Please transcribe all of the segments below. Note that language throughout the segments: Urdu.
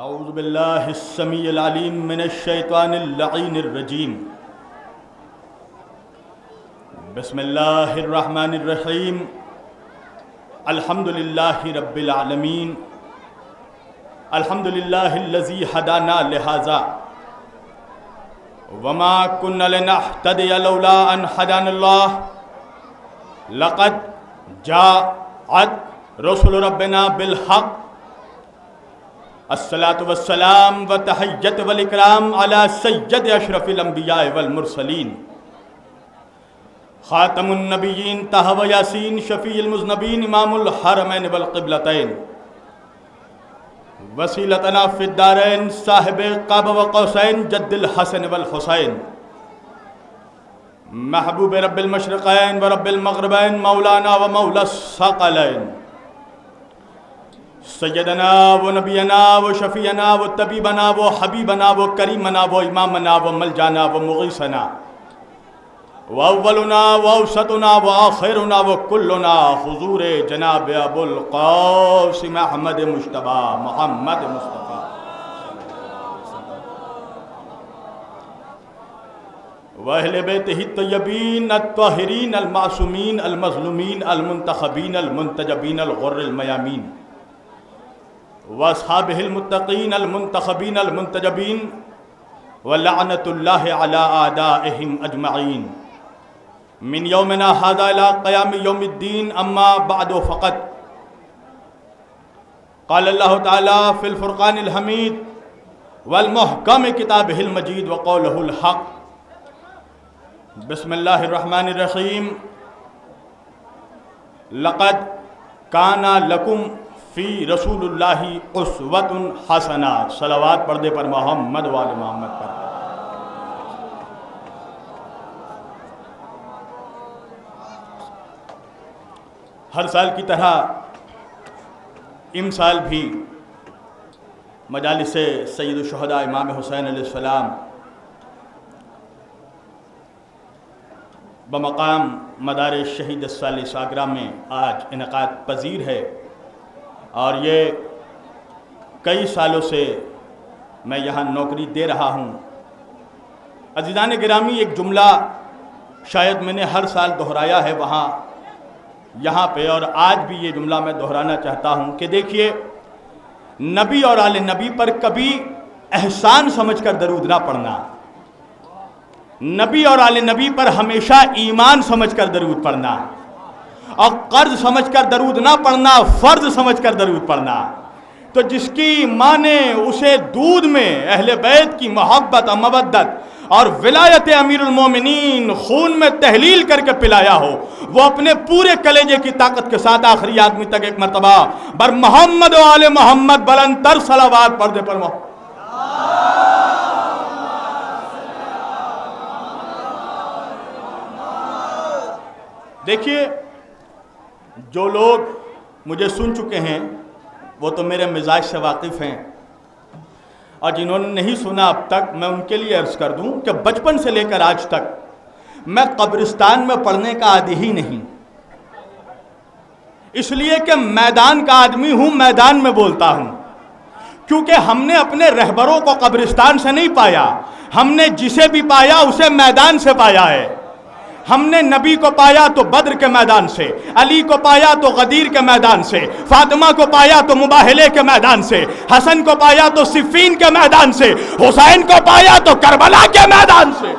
اعوذ باللہ السمیع العلیم من الشیطان اللعین الرجیم بسم اللہ الرحمن الرحیم الحمدللہ رب العالمین الحمدللہ الذی ہدانا لہذا وما كنا لنهتدي لولا ان هدانا اللہ لقد جاءت رسل ربنا بالحق الصلاة والسلام وتحیت والاکرام علی سید اشرف الانبیاء والمرسلین خاتم النبیین طہ و یاسین شفیع المذنبین امام الحرمین والقبلتین وسیلتنا فی الدارین صاحب قاب و قوسین جد الحسن والحسین محبوب رب المشرقین و رب المغربین مولانا و مولا الثقلین سیدنا و نبینا و شفیعنا و طبیبنا و حبیبنا و کریمنا و امامنا و ملجانا و مغیثنا و اولنا و اوسطنا و آخرنا و کلنا حضور جناب ابو القاسم احمد مجتبی محمد مصطفیٰ و اہل بیتہ الطیبین الطاہرین المعصومین المظلومین المنتخبین المنتجبین الغر المیامین واصحابہ المتقین المنتخبین المنتجبین ولعنت اللہ علی اعدائہم اجمعین من یومنا ھذا الی قیام یوم الدین اما بعد فقط قال اللہ تعالی فی الفرقان الحمید والمحکم کتابہ المجید وقولہ الحق بسم اللہ الرحمن الرحیم لقد کان لکم فی رسول اللہ اسوۃ حسنہ صلوات پردے پر محمد و آل محمد پر ہر سال کی طرح امسال بھی مجالس سید الشہداء امام حسین علیہ السلام بمقام مدار شہید الثالث ساگرہ میں آج انعقاد پذیر ہے، اور یہ کئی سالوں سے میں یہاں نوکری دے رہا ہوں۔ عزیزان گرامی، ایک جملہ شاید میں نے ہر سال دہرایا ہے یہاں پہ، اور آج بھی یہ جملہ میں دہرانا چاہتا ہوں کہ دیکھیے، نبی اور آل نبی پر کبھی احسان سمجھ کر درود نہ پڑھنا، نبی اور آل نبی پر ہمیشہ ایمان سمجھ کر درود پڑھنا، اور قرض سمجھ کر درود نہ پڑھنا، فرض سمجھ کر درود پڑھنا۔ تو جس کی ماں نے اسے دودھ میں اہل بیت کی محبت اور مودت اور ولایت امیر المومنین خون میں تحلیل کر کے پلایا ہو، وہ اپنے پورے کلیجے کی طاقت کے ساتھ آخری آدمی تک ایک مرتبہ بر محمد و آل محمد بلند تر صلوات پردے پر دیکھیے، جو لوگ مجھے سن چکے ہیں وہ تو میرے مزاج سے واقف ہیں، اور جنہوں نے نہیں سنا اب تک میں ان کے لیے عرض کر دوں کہ بچپن سے لے کر آج تک میں قبرستان میں پڑھنے کا عادی ہی نہیں، اس لیے کہ میدان کا آدمی ہوں، میدان میں بولتا ہوں، کیونکہ ہم نے اپنے رہبروں کو قبرستان سے نہیں پایا، ہم نے جسے بھی پایا اسے میدان سے پایا ہے۔ ہم نے نبی کو پایا تو بدر کے میدان سے، علی کو پایا تو غدیر کے میدان سے، فاطمہ کو پایا تو مباہلے کے میدان سے، حسن کو پایا تو صفین کے میدان سے، حسین کو پایا تو کربلا کے میدان سے۔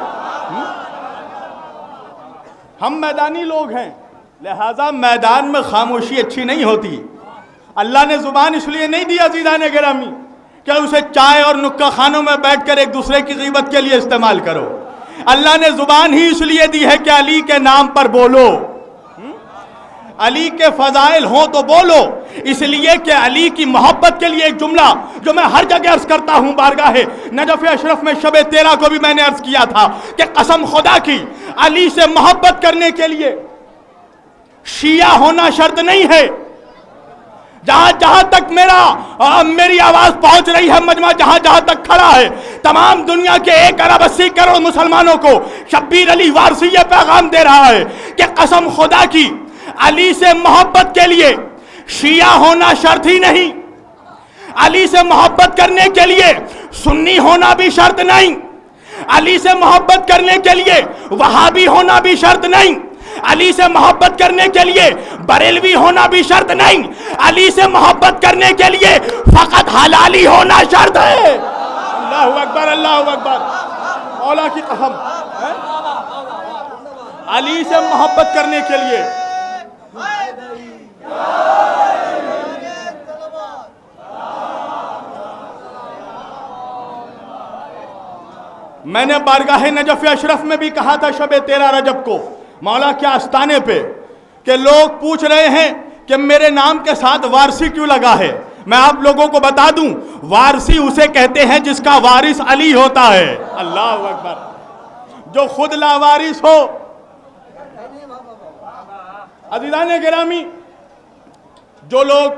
ہم میدانی لوگ ہیں، لہذا میدان میں خاموشی اچھی نہیں ہوتی۔ اللہ نے زبان اس لیے نہیں دی عزیزان گرامی کہ اسے چائے اور نکہ خانوں میں بیٹھ کر ایک دوسرے کی غیبت کے لیے استعمال کرو۔ اللہ نے زبان ہی اس لیے دی ہے کہ علی کے نام پر بولو، علی کے فضائل ہوں تو بولو، اس لیے کہ علی کی محبت کے لیے ایک جملہ جو میں ہر جگہ عرض کرتا ہوں، بارگاہ نجف اشرف میں شب 13 کو بھی میں نے عرض کیا تھا کہ قسم خدا کی، علی سے محبت کرنے کے لیے شیعہ ہونا شرط نہیں ہے۔ جہاں تک میری آواز پہنچ رہی ہے، مجمع جہاں تک کھڑا ہے، تمام دنیا کے 1 ارب 80 کروڑ مسلمانوں کو شبیر علی وارثی یہ پیغام دے رہا ہے کہ قسم خدا کی، علی سے محبت کے لیے شیعہ ہونا شرط ہی نہیں، علی سے محبت کرنے کے لیے سنی ہونا بھی شرط نہیں، علی سے محبت کرنے کے لیے وہابی ہونا بھی شرط نہیں، علی سے محبت کرنے کے لیے بریلوی ہونا بھی شرط نہیں، علی سے محبت کرنے کے لیے فقط حلالی ہونا شرط ہے۔ اللہ اکبر، اللہ اکبر، مولا کی قسم، علی سے محبت کرنے کے لیے میں نے بارگاہ نجف اشرف میں بھی کہا تھا شب 13 رجب کو مولا کے آستانے پہ کہ لوگ پوچھ رہے ہیں کہ میرے نام کے ساتھ وارثی کیوں لگا ہے۔ میں آپ لوگوں کو بتا دوں، وارثی اسے کہتے ہیں جس کا وارث علی ہوتا ہے۔ اللہ اکبر، جو خود لاوارث ہو۔ عزیزان گرامی، جو لوگ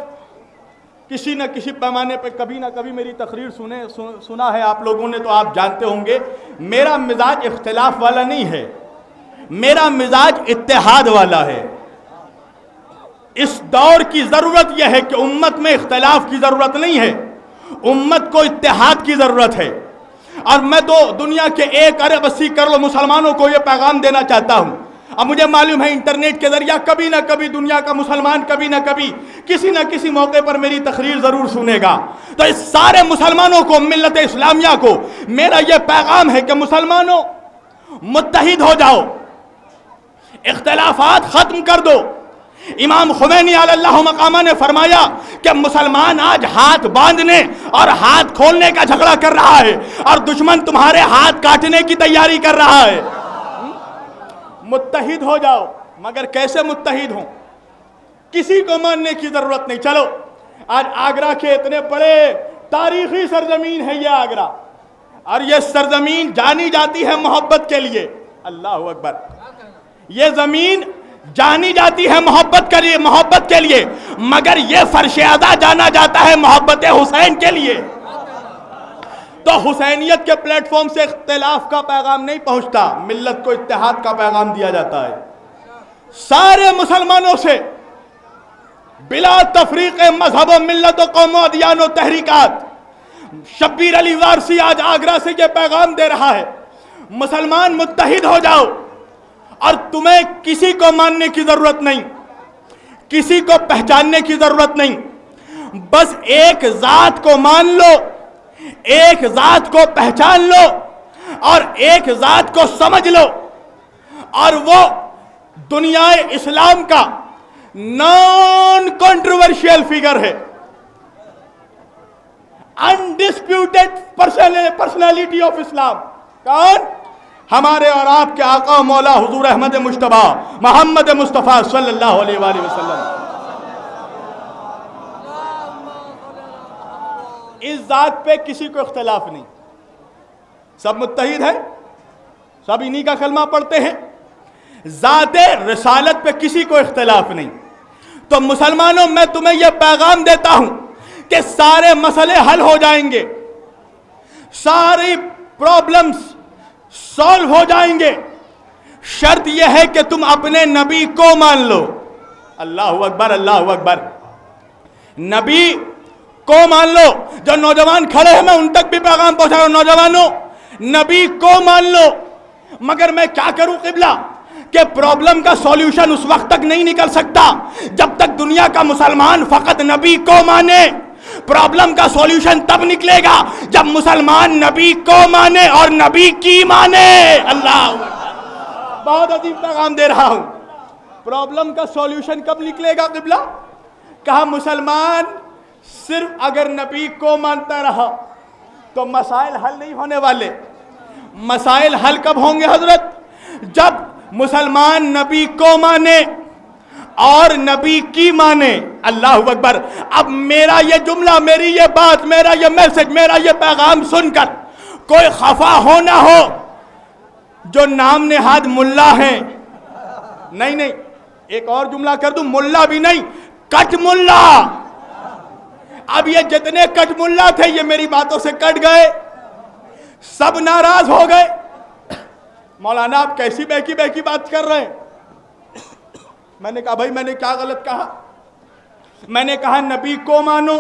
کسی نہ کسی پیمانے پہ کبھی نہ کبھی میری تقریر سنا ہے آپ لوگوں نے، تو آپ جانتے ہوں گے میرا مزاج اختلاف والا نہیں ہے، میرا مزاج اتحاد والا ہے۔ اس دور کی ضرورت یہ ہے کہ امت میں اختلاف کی ضرورت نہیں ہے، امت کو اتحاد کی ضرورت ہے۔ اور میں تو دنیا کے 1 ارب 80 کروڑ مسلمانوں کو یہ پیغام دینا چاہتا ہوں۔ اب مجھے معلوم ہے انٹرنیٹ کے ذریعہ کبھی نہ کبھی دنیا کا مسلمان کبھی نہ کبھی کسی نہ کسی موقع پر میری تقریر ضرور سنے گا، تو اس سارے مسلمانوں کو، ملت اسلامیہ کو میرا یہ پیغام ہے کہ مسلمانوں متحد ہو جاؤ، اختلافات ختم کر دو۔ امام خمینی علی اللہ مقامہ نے فرمایا کہ مسلمان آج ہاتھ باندھنے اور ہاتھ کھولنے کا جھگڑا کر رہا ہے اور دشمن تمہارے ہاتھ کاٹنے کی تیاری کر رہا ہے۔ متحد ہو جاؤ، مگر کیسے متحد ہوں؟ کسی کو ماننے کی ضرورت نہیں۔ چلو آج آگرہ کے اتنے بڑے تاریخی سرزمین ہے یہ آگرہ، اور یہ سرزمین جانی جاتی ہے محبت کے لیے۔ اللہ اکبر، یہ زمین جانی جاتی ہے محبت کے لیے، مگر یہ فرش اعضا جانا جاتا ہے محبت حسین کے لیے۔ تو حسینیت کے پلیٹ فارم سے اختلاف کا پیغام نہیں پہنچتا، ملت کو اتحاد کا پیغام دیا جاتا ہے۔ سارے مسلمانوں سے بلا تفریق مذہب و ملت و قوم و ادیان و تحریکات، شبیر علی وارثی آج آگرہ سے یہ پیغام دے رہا ہے، مسلمان متحد ہو جاؤ، اور تمہیں کسی کو ماننے کی ضرورت نہیں، کسی کو پہچاننے کی ضرورت نہیں، بس ایک ذات کو مان لو، ایک ذات کو پہچان لو اور ایک ذات کو سمجھ لو، اور وہ دنیا اسلام کا نان کنٹروورشیل فگر ہے، انڈسپیوٹڈ پرسنالٹی آف اسلام۔ کون؟ ہمارے اور آپ کے آقا و مولا حضور احمد مجتبی محمد مصطفیٰ صلی اللہ علیہ وآلہ وسلم۔ اس ذات پہ کسی کو اختلاف نہیں، سب متحد ہیں، سب انہی کا کلمہ پڑھتے ہیں، ذات رسالت پہ کسی کو اختلاف نہیں۔ تو مسلمانوں، میں تمہیں یہ پیغام دیتا ہوں کہ سارے مسئلے حل ہو جائیں گے، ساری پرابلمز سولو ہو جائیں گے، شرط یہ ہے کہ تم اپنے نبی کو مان لو۔ اللہ اکبر، اللہ اکبر، نبی کو مان لو۔ جو نوجوان کھڑے ہیں میں ان تک بھی پیغام پہنچا رہا ہوں، نوجوانوں نبی کو مان لو۔ مگر میں کیا کروں قبلہ کہ پرابلم کا سولیوشن اس وقت تک نہیں نکل سکتا جب تک دنیا کا مسلمان فقط نبی کو مانے۔ پرابلم کا سولیوشن تب نکلے گا جب مسلمان نبی کو مانے اور نبی کی مانے۔ اللہ بہت عظیم پیغام دے رہا ہوں۔ پرابلم کا سولیوشن کب نکلے گا قبلہ؟ کہا مسلمان صرف اگر نبی کو مانتا رہا تو مسائل حل نہیں ہونے والے۔ مسائل حل کب ہوں گے حضرت؟ جب مسلمان نبی کو مانے اور نبی کی مانے۔ اللہ اکبر۔ اب میرا یہ جملہ، میری یہ بات، میرا یہ میسج، میرا یہ پیغام سن کر کوئی خفا ہو نہ ہو جو نام نہاد ملا ہیں، نہیں، ایک اور جملہ کر دوں، ملا بھی نہیں، کٹ ملا۔ اب یہ جتنے کٹ ملا تھے یہ میری باتوں سے کٹ گئے، سب ناراض ہو گئے۔ مولانا آپ کیسی بہکی بات کر رہے ہیں؟ میں نے کہا بھائی میں نے کیا غلط کہا؟ میں نے کہا نبی کو مانو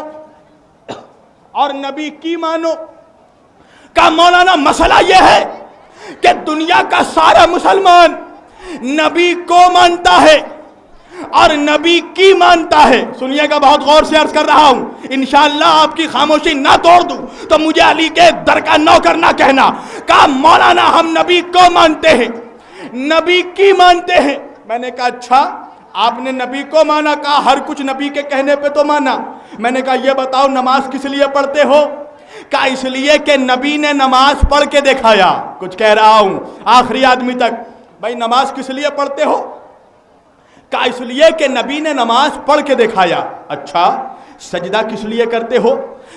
اور نبی کی مانو. کہا مولانا مسئلہ یہ ہے کہ دنیا کا سارا مسلمان نبی کو مانتا ہے اور نبی کی مانتا ہے. سنیے گا، بہت غور سے عرض کر رہا ہوں، انشاءاللہ آپ کی خاموشی نہ توڑ دوں تو مجھے علی کے در کا نوکر نہ کہنا. کہا مولانا ہم نبی کو مانتے ہیں، نبی کی مانتے ہیں. میں نے کہا اچھا آپ نے نبی کو مانا؟ کہا ہر کچھ نبی کے کہنے پہ تو مانا. میں نے کہا یہ بتاؤ نماز کس لیے پڑھتے ہو؟ کہا اس لیے کہ نبی نے نماز پڑھ کے دکھایا. کچھ کہہ رہا ہوں آخری آدمی تک. بھائی نماز کس لیے پڑھتے ہو؟ کہا اس لیے کہ نبی نے نماز پڑھ کے دکھایا. اچھا سجدہ کس لیے کرتے ہو؟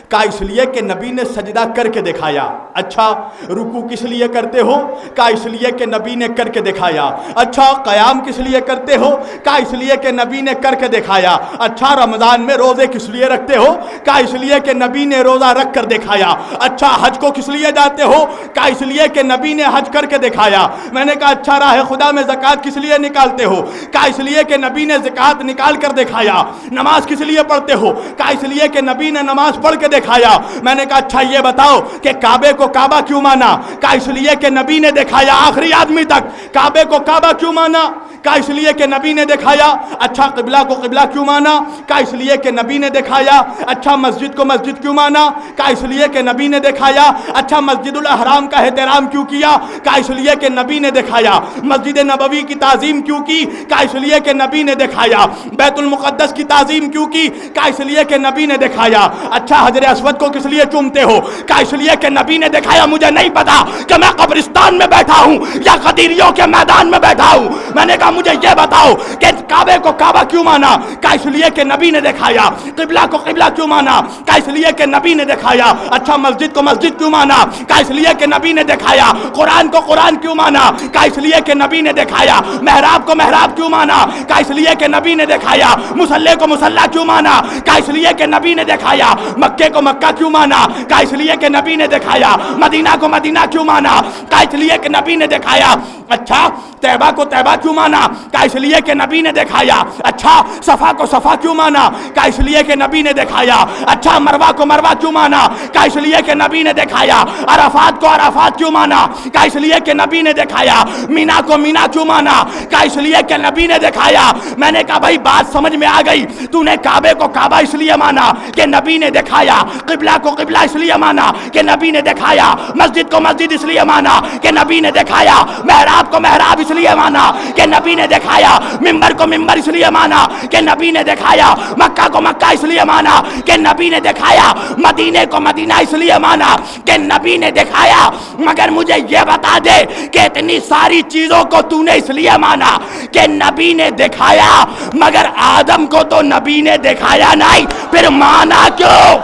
کہا اس لیے کہ نبی نے سجدہ کر کے دکھایا. اچھا رکوع کس لیے کرتے ہو؟ کہا اس لیے کہ نبی نے کر کے دکھایا. اچھا قیام کس لیے کرتے ہو؟ کہا اس لیے کہ نبی نے کر کے دکھایا. اچھا رمضان میں روزے کس لیے رکھتے ہو؟ کہا اس لیے کہ نبی نے روزہ رکھ کر دکھایا. اچھا حج کو کس لیے جاتے ہو؟ کہا اس لیے کہ نبی نے حج کر کے دکھایا. میں نے کہا اچھا راہ خدا میں زکوٰۃ کس لیے نکالتے ہو؟ کہا اس لیے کہ نبی نے زکوٰۃ نکال کر دکھایا. نماز کس لیے پڑھتے ہو؟ کہا اس لیے کہ نبی نے نماز پڑھ کے دکھایا. میں نے کہا اچھا یہ بتاؤ کہ کعبے کو کعبہ کیوں مانا؟ کہا اس لیے کہ نبی نے دکھایا. آخری آدمی تک. کعبے کو کعبہ کیوں مانا؟ کہا اس لیے کہ نبی نے دکھایا. اچھا قبلہ کو قبلہ کیوں مانا؟ کہا اس لیے کہ نبی نے دکھایا. اچھا مسجد کو مسجد کیوں مانا؟ کہا اس لیے کہ نبی نے دکھایا. اچھا مسجد الحرام کا احترام کیوں کیا؟ کہا اس لیے کہ نبی نے دکھایا. مسجد نبوی کی تعظیم کیوں کی؟ کہا اس لیے کہ نبی نے دکھایا. بیت المقدس کی تعظیم کیوں کی؟ کہا اس لیے کہ نبی نے دکھایا. اچھا حجر اسود کو کس لیے چومتے ہو؟ کہا اس لیے کہ نبی نے دکھایا. مجھے نہیں پتا کہ میں قبرستان میں بیٹھا ہوں یا غدیریوں کے میدان میں بیٹھا ہوں. میں نے کہا مجھے یہ بتاؤ کہ کعبے کو کعبہ کیوں مانا؟ کہا اس لیے کہ نبی نے دکھایا. قبلہ کو قبلہ کیوں مانا؟ کہا اس لیے کہ نبی نے دکھایا. اچھا مسجد کو مسجد کیوں مانا؟ کہا اس لیے کہ نبی نے دکھایا. قرآن کو قرآن کیوں مانا؟ کہا اس لیے کہ نبی نے دکھایا. محراب کو محراب کیوں مانا؟ کہا اس لیے کہ نبی نے دکھایا. مصلی کو مصلی کیوں مانا؟ کہا اس لیے کہ نبی نے دکھایا. مکے کو مکہ کیوں مانا؟ کہا اس لیے کہ نبی نے دکھایا. مدینہ کو مدینہ کیوں مانا؟ کہا اس لیے کہ نبی نے دکھایا. اچھا طیبہ کو طیبہ کیوں مانا؟ کہا اس لیے کہ نبی نے دکھایا. اچھا صفا کو صفا کیوں مانا؟ کہا اس لیے کہ نبی نے دکھایا. اچھا مروہ کو مروہ کیوں مانا؟ کہا اس لیے کہ نبی نے دکھایا. عرفات کو عرفات کیوں مانا؟ کہا اس لیے کہ نبی نے دکھایا. مینا کو مینا کیوں مانا؟ کہا اس لیے کہ نبی نے دکھایا. میں نے کہا بھائی بات سمجھ میں آ گئی. تو نے کعبے کو کعبہ اس لیے مانا کہ نبی نے دکھایا. قبلہ کو قبلہ اس لیے مانا کہ نبی نے دکھایا. مسجد کو مسجد اس لیے مانا کہ نبی نے دکھایا. محراب کو محراب اس لیے مانا کہ نبی نے دکھایا. ممبر کو ممبر اس لیے مانا کہ نبی نے دکھایا. مکہ کو مکہ اس لیے مانا کہ نبی نے دکھایا. مدینے کو مدینہ اس لیے مانا کہ نبی نے دکھایا. مگر مجھے یہ بتا دے کہ اتنی ساری چیزوں کو تو نے اس لیے مانا کہ نبی نے دکھایا مگر آدم کو تو نبی نے دکھایا نہیں، پھر مانا کیوں؟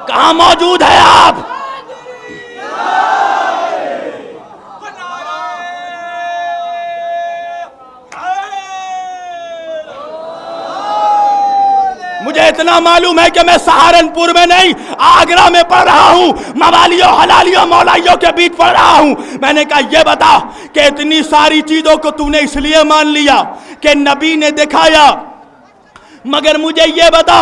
کہاں موجود ہے آپ؟ مجھے اتنا معلوم ہے کہ میں سہارنپور میں نہیں آگرہ میں پڑھ رہا ہوں، موالیوں حلالیوں مولائیوں کے بیچ پڑھ رہا ہوں. میں نے کہا یہ بتا کہ اتنی ساری چیزوں کو تو نے اس لیے مان لیا کہ نبی نے دکھایا، مگر مجھے یہ بتا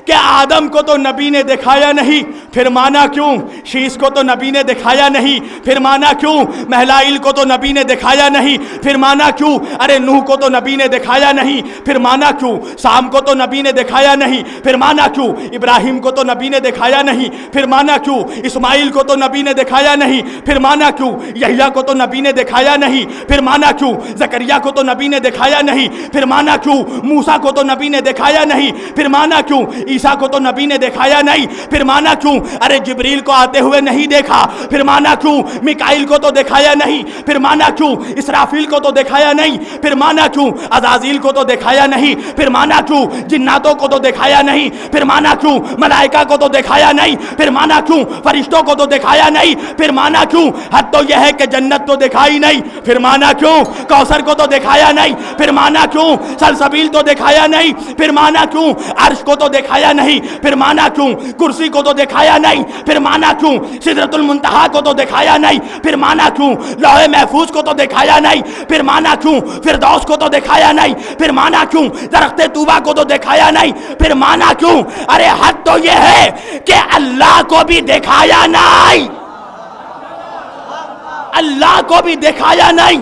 کہ آدم کو تو نبی نے دکھایا نہیں، پھر مانا کیوں؟ شیش کو تو نبی نے دکھایا نہیں، پھر مانا کیوں؟ مہلائل کو تو نبی نے دکھایا نہیں، پھر مانا کیوں؟ ارے نوح کو تو نبی نے دکھایا نہیں، پھر مانا کیوں؟ سام کو تو نبی نے دکھایا نہیں، پھر مانا کیوں؟ ابراہیم کو تو نبی نے دکھایا نہیں، پھر مانا کیوں؟ اسماعیل کو تو نبی نے دکھایا نہیں، پھر مانا کیوں؟ یحییٰ کو تو نبی نے دکھایا نہیں، پھر مانا کیوں؟ زکریا کو تو نبی نے دکھایا نہیں، پھر مانا کیوں؟ موسیٰ کو تو نبی نے دکھایا نہیں، پھر مانا کیوں؟ عیسیٰ کو تو نبی نے دکھایا نہیں، پھر مانا کیوں؟ ارے جبریل کو آتے ہوئے نہیں دیکھا، پھر مانا کیوں؟ میکائیل کو تو دکھایا نہیں، پھر مانا کیوں؟ اسرافیل کو تو دکھایا نہیں، پھر مانا کیوں؟ عزازیل کو تو دکھایا نہیں، پھر مانا کیوں؟ جناتوں کو تو دکھایا نہیں، پھر مانا کیوں؟ ملائکہ کو تو دکھایا نہیں، پھر مانا کیوں؟ فرشتوں کو تو دکھایا نہیں، پھر مانا کیوں؟ حد تو یہ ہے کہ جنت تو دکھائی نہیں، پھر مانا کیوں؟ کوثر کو تو دکھایا نہیں، پھر مانا کیوں؟ سلسبیل تو دکھایا نہیں، پھر مانا کیوں عرش کو تو دکھایا نہیں، پھر مانا کیوں کرسی کو تو دکھایا نہیں، پھر مانا کیوں سدرۃ المنتہا کو تو دکھایا نہیں، پھر مانا کیوں لوح محفوظ کو تو دکھایا نہیں، پھر مانا کیوں فردوس کو تو دکھایا نہیں، پھر مانا کیوں درخت طوبہ کو تو دکھایا نہیں، پھر مانا کیوں؟ ارے حد تو یہ ہے کہ اللہ کو بھی دکھایا نہیں، اللہ کو بھی دکھایا نہیں،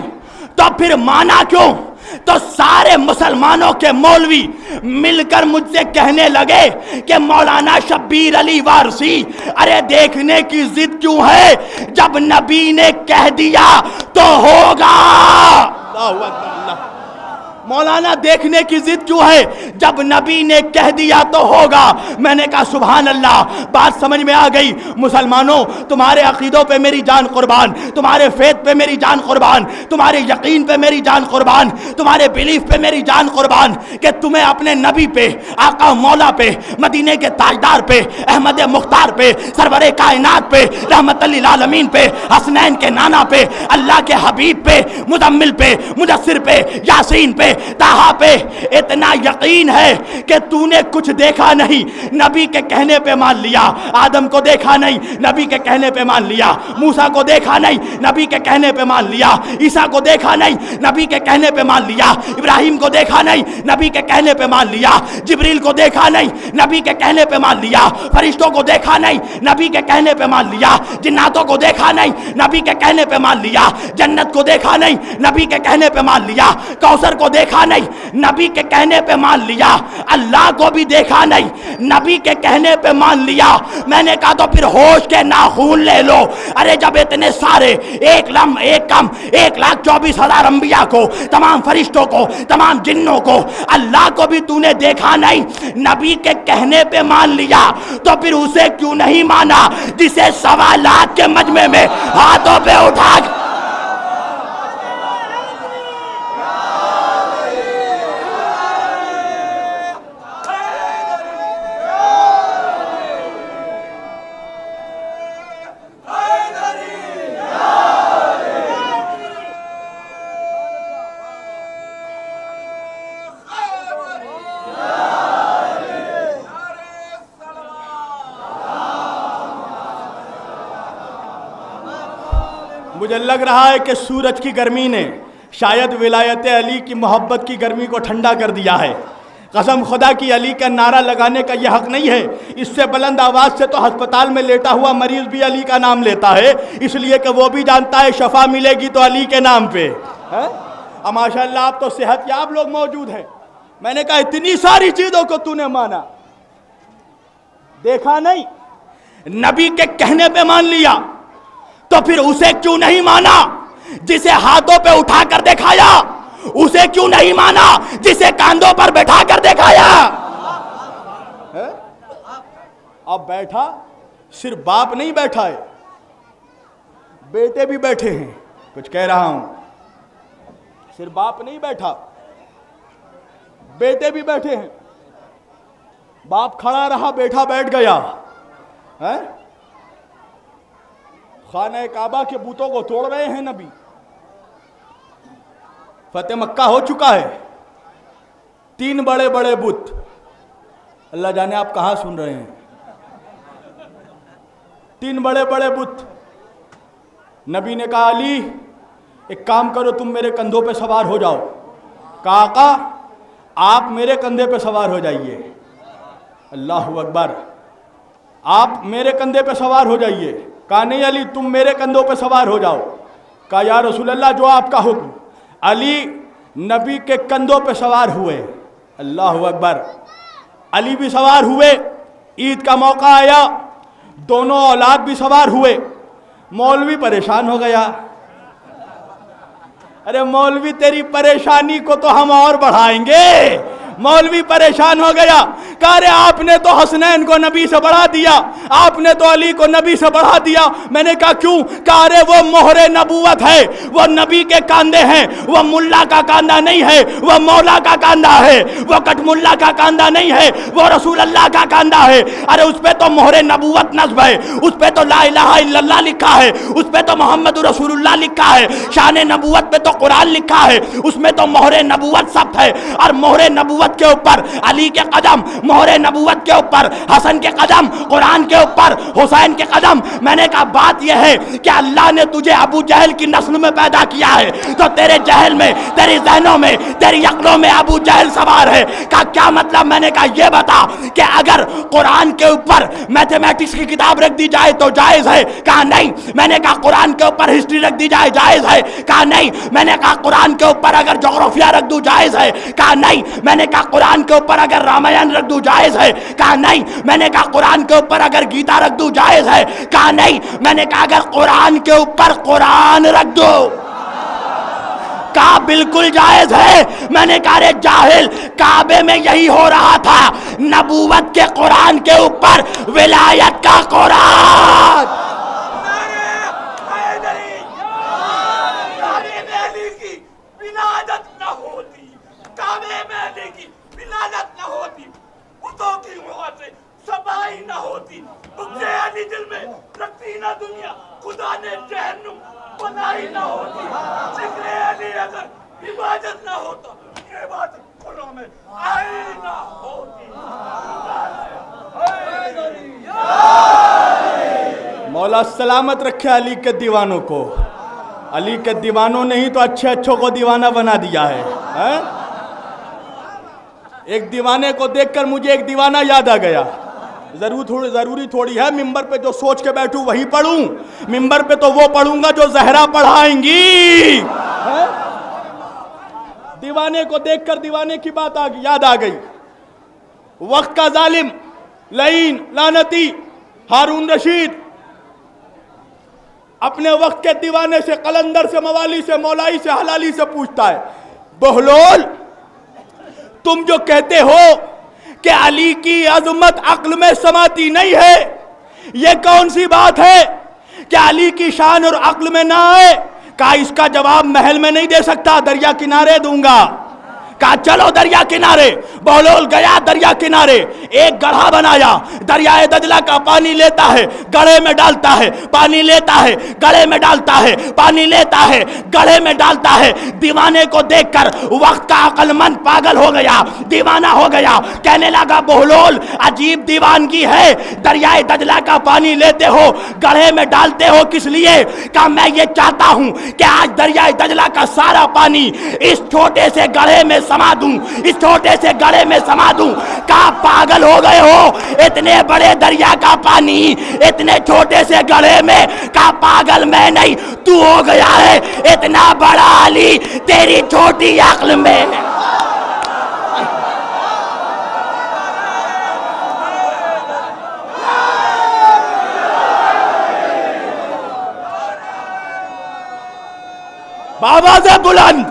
تو پھر مانا کیوں؟ تو سارے مسلمانوں کے مولوی مل کر مجھ سے کہنے لگے کہ مولانا شبیر علی وارثی ارے دیکھنے کی ضد کیوں ہے، جب نبی نے کہہ دیا تو ہوگا۔ اللہ اکبر، اللہ مولانا دیکھنے کی ضد کیوں ہے، جب نبی نے کہہ دیا تو ہوگا۔ میں نے کہا سبحان اللہ، بات سمجھ میں آ گئی۔ مسلمانوں تمہارے عقیدوں پہ میری جان قربان، تمہارے فیت پہ میری جان قربان، تمہارے یقین پہ میری جان قربان، تمہارے بلیف پہ میری جان قربان کہ تمہیں اپنے نبی پہ، آقا مولا پہ، مدینے کے تاجدار پہ، احمد مختار پہ، سرور کائنات پہ، رحمت للعالمین پہ، حسنین کے نانا پہ، اللہ کے حبیب پہ، مزمل پہ، مدثر پہ، یاسین پہ، طٰہٰ پہ اتنا یقین ہے کہ تو نے کچھ دیکھا نہیں، نبی کے کہنے پہ مان لیا۔ آدم کو دیکھا نہیں، نبی کے کہنے پہ مان لیا۔ موسیٰ کو دیکھا نہیں، نبی کے کہنے پہ مان لیا۔ عیسیٰ کو دیکھا نہیں، نبی کے کہنے پہ مان لیا۔ ابراہیم کو دیکھا نہیں، نبی کے کہنے پہ مان لیا۔ جبریل کو دیکھا نہیں، نبی کے کہنے پہ مان لیا۔ فرشتوں کو دیکھا نہیں، نبی کے کہنے پہ مان لیا۔ جناتوں کو دیکھا نہیں، نبی کے کہنے پہ مان لیا۔ جنت کو دیکھا نہیں، نبی کے کہنے پہ مان لیا۔ کوثر کو دیکھا نہیں، نبی کے کہنے پہ مان لیا۔ اللہ کو بھی دیکھا نہیں، نبی کے کہنے پہ مان لیا۔ میں نے کہا تو پھر ہوش کے ناخون لے لو۔ ارے جب اتنے سارے ایک لم ایک کم 1,24,000 انبیاء کو، تمام فرشتوں کو، تمام جنوں کو، اللہ کو بھی تو نے دیکھا نہیں، نبی کے کہنے پہ مان لیا، تو پھر اسے کیوں نہیں مانا جسے سوالات کے مجمع میں ہاتھوں پہ اٹھا مجھے لگ رہا ہے کہ سورج کی گرمی نے شاید ولایت علی کی محبت کی گرمی کو ٹھنڈا کر دیا ہے۔ قسم خدا کی علی کا نعرہ لگانے کا یہ حق نہیں ہے، اس سے بلند آواز سے تو ہسپتال میں لیٹا ہوا مریض بھی علی کا نام لیتا ہے، اس لیے کہ وہ بھی جانتا ہے شفا ملے گی تو علی کے نام پہ۔ ماشاء اللہ آپ تو صحت یاب لوگ موجود ہیں۔ میں نے کہا اتنی ساری چیزوں کو تو نے مانا، دیکھا نہیں، نبی کے کہنے پہ مان لیا، تو پھر اسے کیوں نہیں مانا جسے ہاتھوں پہ اٹھا کر دکھایا؟ اسے کیوں نہیں مانا جسے کاندھوں پر بٹھا کر دکھایا؟ اب بیٹھا صرف باپ نہیں بیٹھا ہے، بیٹے بھی بیٹھے ہیں۔ کچھ کہہ رہا ہوں، صرف باپ نہیں بیٹھا، بیٹے بھی بیٹھے ہیں۔ باپ کھڑا رہا، بیٹھا بیٹھ گیا۔ خانہ کعبہ کے بتوں کو توڑ رہے ہیں نبی، فتح مکہ ہو چکا ہے، 3 بڑے بڑے بت، اللہ جانے آپ کہاں سن رہے ہیں، 3 بڑے بڑے بت۔ نبی نے کہا علی ایک کام کرو، تم میرے کندھوں پہ سوار ہو جاؤ۔ کہا آقا آپ میرے کندھے پہ سوار ہو جائیے۔ اللہ اکبر، آپ میرے کندھے پہ سوار ہو جائیے۔ کہا نہیں علی تم میرے کندھوں پہ سوار ہو جاؤ۔ کہا یا رسول اللہ جو آپ کا حکم۔ علی نبی کے کندھوں پہ سوار ہوئے۔ اللہ اکبر، علی بھی سوار ہوئے۔ عید کا موقع آیا، دونوں اولاد بھی سوار ہوئے۔ مولوی پریشان ہو گیا۔ ارے مولوی تیری پریشانی کو تو ہم اور بڑھائیں گے۔ مولوی پریشان ہو گیا، کہا رے آپ نے تو حسنین کو نبی سے بڑھا دیا، آپ نے تو علی کو نبی سے بڑھا دیا۔ میں نے کہا کیوں؟ کہا رے وہ مہر نبوت ہے، وہ نبی کے کاندھے ہیں، وہ ملا کا کاندھا نہیں ہے، وہ مولا کا کاندھا ہے، وہ کٹ ملا کا کاندھا نہیں ہے، وہ رسول اللہ کا کاندھا ہے۔ ارے اس پہ تو مہر نبوت نصب ہے، اس پہ تو لا الہ الا اللہ لکھا ہے، اس پہ تو محمد رسول اللہ لکھا ہے، شان نبوت پہ تو قرآن لکھا ہے، اس میں تو مہر نبوت ثبت ہے، اور مہر نبوت نبوت کے اوپر، علی کے قدم مہر نبوت کے اوپر، حسن کے قدم قرآن کے اوپر، حسین کے قدم. میں نے کہا بات یہ ہے کہ اللہ نے تجھے ابو جہل کی نسل میں پیدا کیا ہے تو تیرے جہل میں، تیری ذہنوں میں، تیری عقلوں میں ابو جہل سوار ہے. کہا کیا مطلب؟ میں نے کہا یہ بتا کہ اگر قرآن کے اوپر میتھمیٹکس کی کتاب رکھ دی جائے تو جائز ہے؟ کہا نہیں. میں نے کہا قرآن کے اوپر ہسٹری رکھ دی جائے جائز ہے؟ کہا نہیں. میں نے کہا قرآن کے اوپر اگر جغرافیہ رکھ دوں جائز ہے؟ کہا نہیں. میں نے کہا قرآن کے اوپر اگر رامائن رکھ دوں جائز ہے؟ کہا نہیں. میں نے کہا قرآن کے اوپر اگر گیتا رکھ دوں جائز ہے؟ کہا نہیں. میں نے کہا اگر قرآن کے اوپر قرآن رکھ دو، کہا بالکل جائز ہے. میں نے کہا رے جاہل، کعبے میں یہی ہو رہا تھا، نبوت کے قرآن کے اوپر ولایت کا قرآن. نہ ہوتی تجھے علی دل میں رکھتی نہ دنیا، خدا نے جہنم بنائی نہ ہوتی. ذکر علی اگر عبادت نہ ہوتا، یہ عبادت قرآن میں آئی نہ ہوتی. مولا سلامت رکھے علی کے دیوانوں کو. علی کے دیوانوں نے ہی تو اچھے اچھوں کو دیوانہ بنا دیا ہے. ایک دیوانے کو دیکھ کر مجھے ایک دیوانہ یاد آ گیا. ضروری تھوڑی ہے ممبر پہ جو سوچ کے بیٹھوں وہی پڑھوں. ممبر پہ تو وہ پڑھوں گا جو زہرا پڑھائیں گی. دیوانے کو دیکھ کر دیوانے کی بات یاد آ گئی. وقت کا ظالم، لعین، لعنتی ہارون رشید اپنے وقت کے دیوانے سے، قلندر سے، موالی سے، مولائی سے، حلالی سے پوچھتا ہے، بہلول تم جو کہتے ہو کہ علی کی عظمت عقل میں سماتی نہیں ہے، یہ کون سی بات ہے کہ علی کی شان اور عقل میں نہ آئے؟ کہا اس کا جواب محل میں نہیں دے سکتا، دریا کنارے دوں گا. کہا چلو دریا کنارے. بہلول گیا دریا کنارے، ایک گڑھا بنایا، دریائے دجلہ کا پانی لیتا ہے، گڑھے میں ڈالتا ہے، پانی لیتا ہے، گڑھے میں ڈالتا ہے، پانی لیتا ہے، گڑھے میں ڈالتا ہے. دیوانے کو دیکھ کر وقت کا عقل مند پاگل ہو گیا، دیوانہ ہو گیا. کہنے لگا بہلول عجیب دیوانگی ہے، دریائے دجلہ کا پانی لیتے ہو، گڑھے میں ڈالتے ہو کس لیے؟ کہا میں یہ چاہتا ہوں کہ آج دریائے دجلہ کا سارا پانی اس چھوٹے سے گڑھے میں سما دوں، اس چھوٹے سے گڑھے میں سما دوں. کہا پاگل ہو گئے ہو، اتنے بڑے دریا کا پانی اتنے چھوٹے سے گڑھے میں؟ کہا پاگل میں نہیں، تو ہو گیا ہے. اتنا بڑا علی تیری چھوٹی عقل میں. بابا سے بلند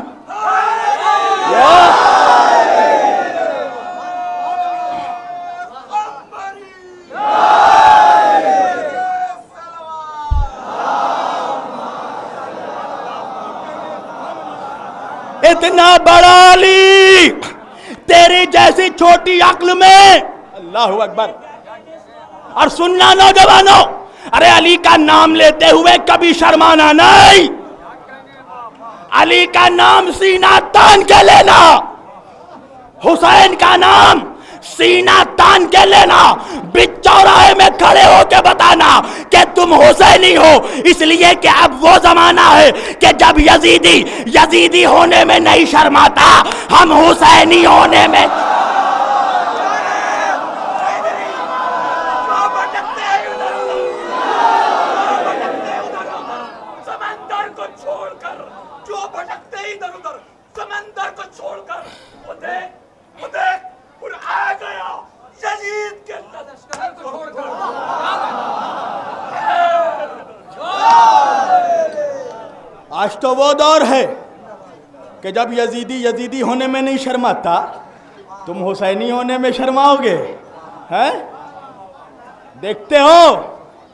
اتنا بڑا علی تیری جیسی چھوٹی عقل میں. اللہ اکبر. اور سننا نوجوانوں، ارے علی کا نام لیتے ہوئے کبھی شرمانا نہیں. علی کا نام سینہ تان کے لینا، حسین کا نام سینہ تان کے لینا، بیچ چوراہے میں کھڑے ہو کے بتانا کہ تم حسینی ہو. اس لیے کہ اب وہ زمانہ ہے کہ جب یزیدی ہونے میں نہیں شرماتا، ہم حسینی ہونے میں. سمندر کو چھوڑ کر جو بھٹکتے ادھر ادھر، سمندر کو چھوڑ کر وہ دیکھ اور آ گیا یزید کے لشکر کو چھوڑ کر. آج تو وہ دور ہے کہ جب یزیدی ہونے میں نہیں شرماتا، تم حسینی ہونے میں شرماؤ گے. دیکھتے ہو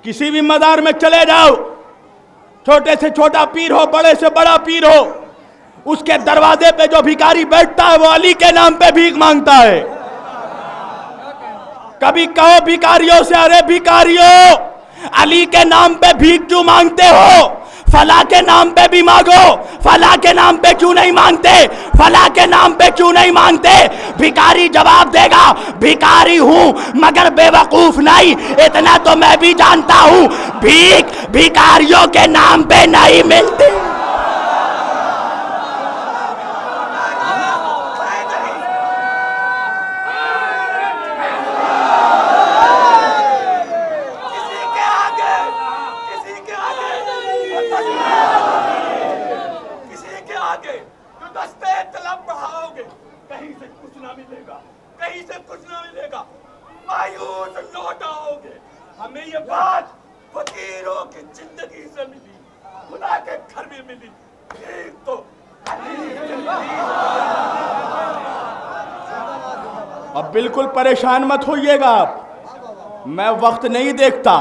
کسی بھی مزار میں چلے جاؤ، چھوٹے سے چھوٹا پیر ہو، بڑے سے بڑا پیر ہو، اس کے دروازے پہ جو بھیکاری بیٹھتا ہے وہ علی کے نام پہ بھیک مانگتا ہے. کبھی کہو بھیکاریوں سے، ارے بھیکاریوں علی کے نام پہ بھیک کیوں مانگتے ہو؟ فلاں کے نام پہ بھی مانگو، فلاں کے نام پہ کیوں نہیں مانگتے، فلاں کے نام پہ کیوں نہیں مانگتے؟ بھکاری جواب دے گا بھکاری ہوں مگر بے وقوف نہیں، اتنا تو میں بھی جانتا ہوں بھیک بھکاریوں کے نام پہ نہیں ملتی۔ مایوس لوٹ آؤ گے، ہمیں یہ بات فقیروں کی زندگی سے ملی، خدا کے گھر میں ملی، ایک تو اب بالکل پریشان مت ہوئیے گا آپ، میں وقت نہیں دیکھتا،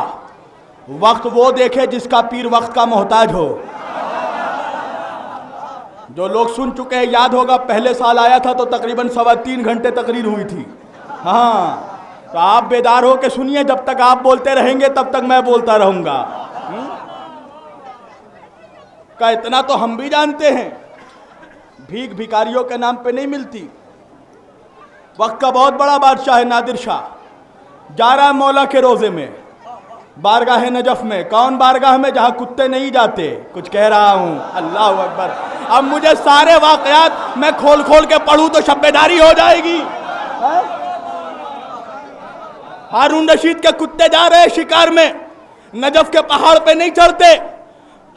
وقت وہ دیکھے جس کا پیر وقت کا محتاج ہو۔ جو لوگ سن چکے ہیں یاد ہوگا پہلے سال آیا تھا تو تقریباً 3.25 گھنٹے تقریر ہوئی تھی۔ ہاں تو آپ بیدار ہو کے سنیے، جب تک آپ بولتے رہیں گے تب تک میں بولتا رہوں گا۔ کہ اتنا تو ہم بھی جانتے ہیں بھیک بھکاریوں کے نام پہ نہیں ملتی۔ وقت کا بہت بڑا بادشاہ ہے نادر شاہ، جا رہا ہے مولا کے روزے میں، بارگاہ نجف میں۔ کون بارگاہ میں؟ جہاں کتے نہیں جاتے، کچھ کہہ رہا ہوں، اللہ اکبر۔ اب مجھے سارے واقعات میں کھول کھول کے پڑھوں تو شب بیداری ہو جائے گی۔ ہارون رشید کے کتے جا رہے شکار میں، نجف کے پہاڑ پہ نہیں چڑھتے۔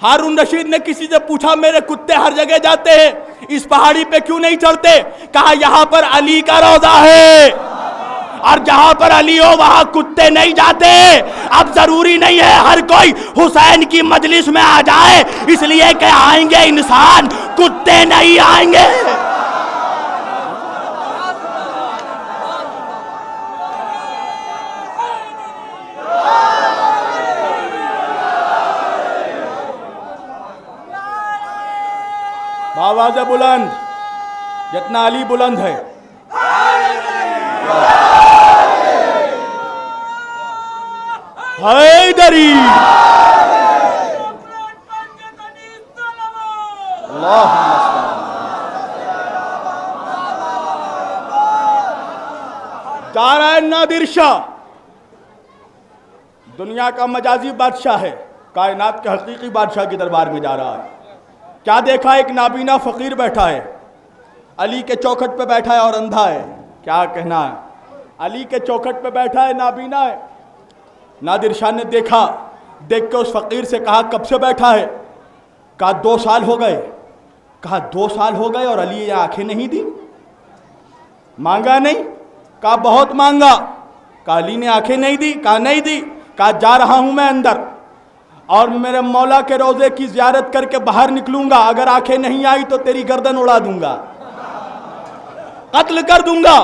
ہارون رشید نے کسی سے پوچھا میرے کتے ہر جگہ جاتے ہیں، اس پہاڑی پہ کیوں نہیں چڑھتے؟ کہا یہاں پر علی کا روضہ ہے، اور جہاں پر علی ہو وہاں کتے نہیں جاتے۔ اب ضروری نہیں ہے ہر کوئی حسین کی مجلس میں آ جائے، اس لیے کہ آئیں گے انسان، کتے نہیں آئیں گے۔ آواز بلند جتنا علی بلند ہے۔ حیدری جا رہا ہے نادر شاہ، دنیا کا مجازی بادشاہ ہے، کائنات کے حقیقی بادشاہ کے دربار میں جا رہا ہے۔ کیا دیکھا؟ ایک نابینا فقیر بیٹھا ہے، علی کے چوکھٹ پہ بیٹھا ہے اور اندھا ہے۔ کیا کہنا ہے؟ علی کے چوکھٹ پہ بیٹھا ہے، نابینا ہے۔ نادر شاہ نے دیکھا، دیکھ کے اس فقیر سے کہا کب سے بیٹھا ہے؟ کہا 2 سال ہو گئے۔ کہا 2 سال ہو گئے اور علی یہ آنکھیں نہیں دی؟ مانگا نہیں؟ کہا بہت مانگا۔ کہا علی نے آنکھیں نہیں دی؟ کہا نہیں دی۔ کہا جا رہا ہوں میں اندر اور میرے مولا کے روزے کی زیارت کر کے باہر نکلوں گا، اگر آنکھیں نہیں آئی تو تیری گردن اڑا دوں گا، قتل کر دوں گا۔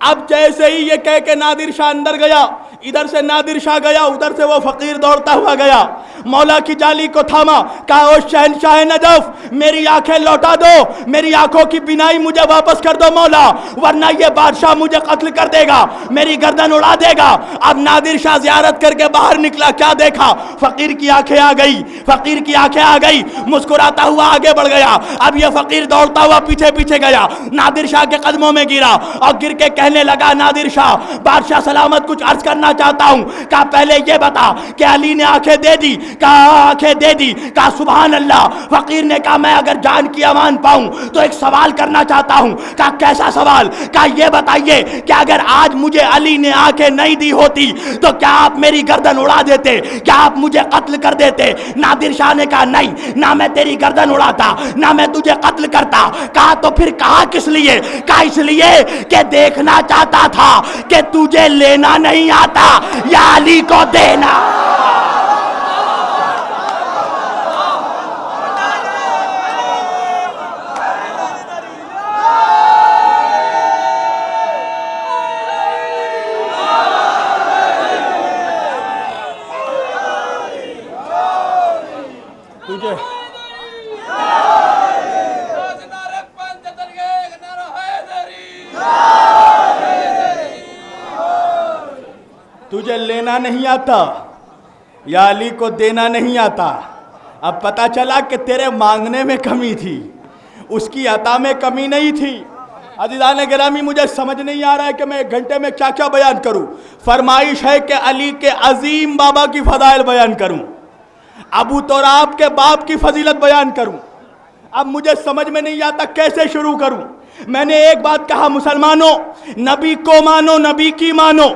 اب جیسے ہی یہ کہہ کے نادر شاہ اندر گیا، ادھر سے نادر شاہ گیا، ادھر سے وہ فقیر دوڑتا ہوا گیا، مولا کی جالی کو تھاما، کہا او شہنشاہ نجف میری آنکھیں لوٹا دو، میری آنکھوں کی بینائی مجھے واپس کر دو مولا، ورنہ یہ بادشاہ مجھے قتل کر دے گا، میری گردن اڑا دے گا۔ اب نادر شاہ زیارت کر کے باہر نکلا، کیا دیکھا؟ فقیر کی آنکھیں آ گئی، فقیر کی آنکھیں آ گئی، مسکراتا ہوا آگے بڑھ گیا۔ اب یہ فقیر دوڑتا ہوا پیچھے پیچھے گیا، نادر شاہ کے قدموں میں گرا اور گر کے کہنے لگا نادر شاہ بادشاہ سلامت کچھ عرض کرنا چاہتا ہوں۔ کہا پہلے یہ بتا کہ علی نے آنکھیں دے دی؟ کہا آنکھیں دے دی۔ کہا سبحان اللہ۔ فقیر نے کہا میں اگر جان کی امان پاؤں تو ایک سوال کرنا چاہتا ہوں۔ کہا کیسا سوال؟ کہا یہ بتائیے کہ اگر آج مجھے علی نے آنکھیں نہیں دی ہوتی تو کیا آپ میری گردن اڑا دیتے؟ کیا آپ مجھے قتل کر دیتے؟ نادر شاہ نے کہا نہیں، نہ میں تیری گردن اڑاتا نہ میں تجھے قتل کرتا۔ کہا تو پھر کہا کس لیے؟ کہا اس لیے کہ دیکھنا چاہتا تھا کہ تجھے لینا نہیں آتا یا علی کو دینا۔ تجھے تجھے لینا نہیں آتا یا علی کو دینا نہیں آتا، اب پتہ چلا کہ تیرے مانگنے میں کمی تھی، اس کی عطا میں کمی نہیں تھی۔ عزیزان گرامی، مجھے سمجھ نہیں آ رہا ہے کہ میں 1 گھنٹے میں کیا کیا بیان کروں۔ فرمائش ہے کہ علی کے عظیم بابا کی فضائل بیان کروں، ابو تراب کے باپ کی فضیلت بیان کروں۔ اب مجھے سمجھ میں نہیں آتا کیسے شروع کروں۔ میں نے ایک بات کہا، مسلمانوں، نبی کو مانو، نبی کی مانو،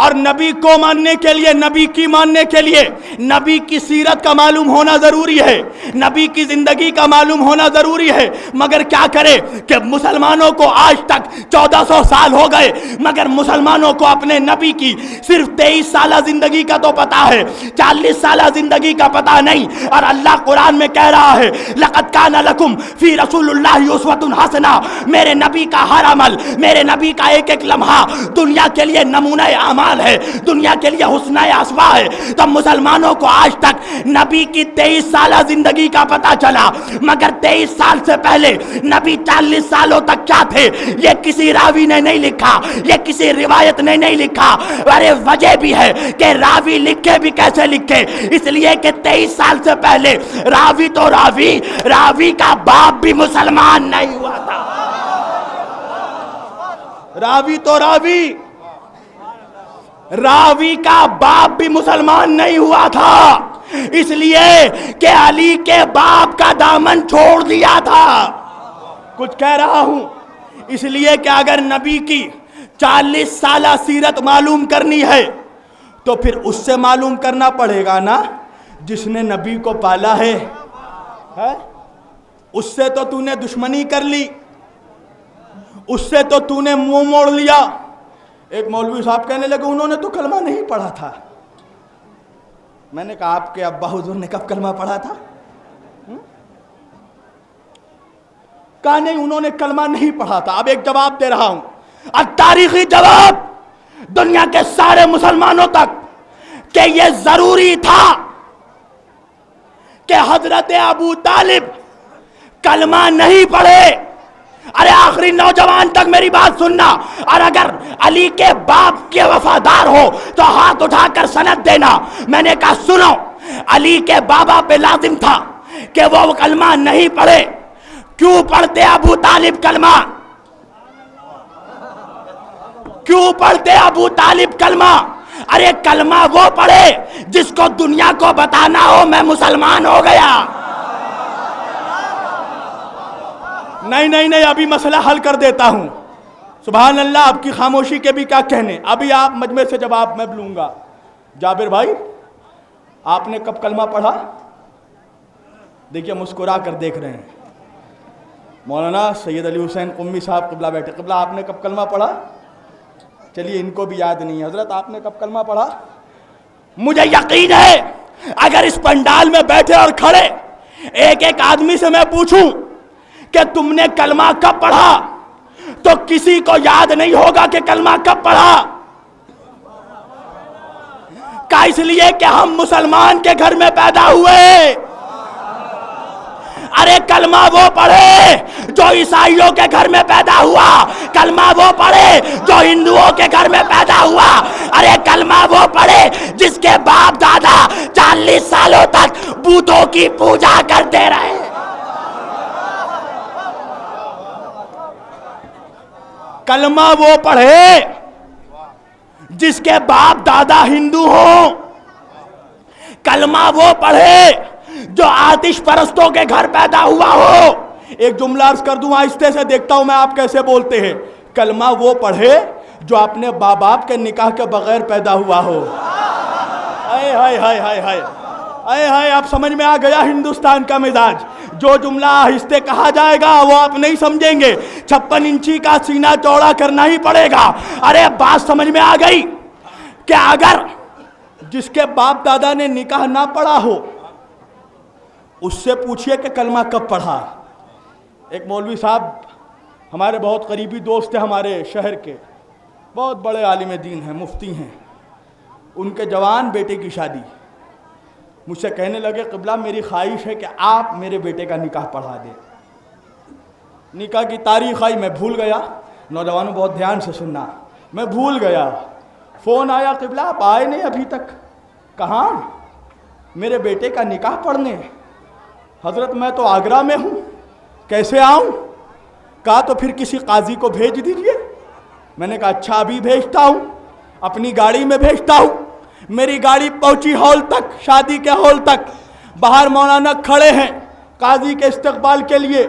اور نبی کو ماننے کے لیے، نبی کی ماننے کے لیے نبی کی سیرت کا معلوم ہونا ضروری ہے، نبی کی زندگی کا معلوم ہونا ضروری ہے۔ مگر کیا کرے کہ مسلمانوں کو آج تک 1400 سال ہو گئے، مگر مسلمانوں کو اپنے نبی کی صرف 23 سالہ زندگی کا تو پتا ہے، 40 سالہ زندگی کا پتا نہیں۔ اور اللہ قرآن میں کہہ رہا ہے، لَقَدْ كَانَ لَكُمْ فِي رَسُولِ اللَّهِ أُسْوَةٌ حَسَنَةٌ، میرے نبی کا ہر عمل، میرے نبی کا ایک ایک لمحہ دنیا کے لیے نمونہ اعمال ہے، دنیا کے لیے حسنہ اسوا ہے۔ تو مسلمانوں کو آج تک نبی کی 23 سالہ زندگی کا پتا چلا، مگر 23 سال سے پہلے نبی 40 سالوں تک کیا تھے یہ کسی راوی نے نہیں لکھا، یہ کسی روایت نے نہیں لکھا۔ ارے وجہ بھی ہے کہ راوی لکھے بھی کیسے لکھے، اس لیے کہ 23 سال سے پہلے راوی تو راوی کا باپ بھی مسلمان نہیں ہوا تھا۔ راوی تو راوی کا باپ بھی مسلمان نہیں ہوا تھا، اس لیے کہ علی کے باپ کا دامن چھوڑ دیا تھا۔ کچھ کہہ رہا ہوں اس لیے کہ اگر نبی کی 40 سالہ سیرت معلوم کرنی ہے تو پھر اس سے معلوم کرنا پڑے گا نا جس نے نبی کو پالا ہے۔ اس سے تو تو نے دشمنی کر لی، اس سے تو تو نے منہ موڑ لیا۔ ایک مولوی صاحب کہنے لگے انہوں نے تو کلمہ نہیں پڑھا تھا۔ میں نے کہا آپ کے ابا حضور نے کب کلمہ پڑھا تھا؟ کہا نہیں انہوں نے کلمہ نہیں پڑھا تھا۔ اب ایک جواب دے رہا ہوں، تاریخی جواب دنیا کے سارے مسلمانوں تک، کہ یہ ضروری تھا کہ حضرت ابو طالب کلمہ نہیں پڑھے۔ ارے آخری نوجوان تک میری بات سننا، اور اگر علی کے باپ کے وفادار ہو تو ہاتھ اٹھا کر سند دینا۔ میں نے کہا سنو، علی کے بابا پہ لازم تھا کہ وہ کلمہ نہیں پڑھے۔ کیوں پڑھتے ابو طالب کلمہ؟ کیوں پڑھتے ابو طالب کلمہ؟ ارے کلمہ وہ پڑھے جس کو دنیا کو بتانا ہو میں مسلمان ہو گیا۔ نہیں ابھی مسئلہ حل کر دیتا ہوں۔ سبحان اللہ، آپ کی خاموشی کے بھی کیا کہنے۔ ابھی آپ مجمع سے جواب میں لوں گا۔ جابر بھائی، آپ نے کب کلمہ پڑھا؟ دیکھیے مسکرا کر دیکھ رہے ہیں۔ مولانا سید علی حسین قمی صاحب قبلہ بیٹھے، قبلہ آپ نے کب کلمہ پڑھا؟ چلیے ان کو بھی یاد نہیں ہے۔ حضرت آپ نے کب کلمہ پڑھا؟ مجھے یقین ہے اگر اس پنڈال میں بیٹھے اور کھڑے ایک ایک آدمی سے میں پوچھوں کہ تم نے کلمہ کب پڑھا تو کسی کو یاد نہیں ہوگا کہ کلمہ کب پڑھا۔ کا اس لیے کہ ہم مسلمان کے گھر میں پیدا ہوئے۔ ارے کلمہ وہ پڑھے جو عیسائیوں کے گھر میں پیدا ہوا، کلمہ وہ پڑھے جو ہندوؤں کے گھر میں پیدا ہوا، ارے کلمہ وہ پڑھے جس کے باپ دادا 40 سالوں تک بتوں کی پوجا کرتے رہے۔ کلمہ وہ پڑھے جس کے باپ دادا ہندو ہوں، کلمہ وہ پڑھے جو آتش پرستوں کے گھر پیدا ہوا ہو۔ ایک جملہ عرض کر دوں آہستہ سے، دیکھتا ہوں میں آپ کیسے بولتے ہیں۔ کلمہ وہ پڑھے جو اپنے باپ باپ کے نکاح کے بغیر پیدا ہوا ہو۔ ہائے ہائے ہائے ہائے ہائے ہائے ہائے، آپ سمجھ میں آ گیا ہندوستان کا مزاج۔ جو جملہ آہستہ کہا جائے گا وہ آپ نہیں سمجھیں گے، 56 انچی کا سینہ چوڑا کرنا ہی پڑے گا۔ ارے بات سمجھ میں آ گئی کہ اگر جس کے باپ دادا نے نکاح نہ پڑھا ہو اس سے پوچھئے کہ کلمہ کب پڑھا۔ ایک مولوی صاحب ہمارے بہت قریبی دوست ہیں، ہمارے شہر کے بہت بڑے عالم دین ہیں، مفتی ہیں۔ ان کے جوان بیٹے کی شادی، مجھ سے کہنے لگے قبلہ میری خواہش ہے کہ آپ میرے بیٹے کا نکاح پڑھا دیں۔ نکاح کی تاریخ آئی، میں بھول گیا۔ نوجوانوں بہت دھیان سے سننا، میں بھول گیا۔ فون آیا قبلہ آپ آئے نہیں ابھی تک۔ کہاں؟ میرے بیٹے کا نکاح پڑھنے۔ حضرت میں تو آگرہ میں ہوں، کیسے آؤں؟ کہا تو پھر کسی قاضی کو بھیج دیجئے۔ میں نے کہا اچھا ابھی بھیجتا ہوں، اپنی گاڑی میں بھیجتا ہوں۔ میری گاڑی پہنچی ہال تک، شادی کے ہال تک، باہر مولانا کھڑے ہیں قاضی کے استقبال کے لیے۔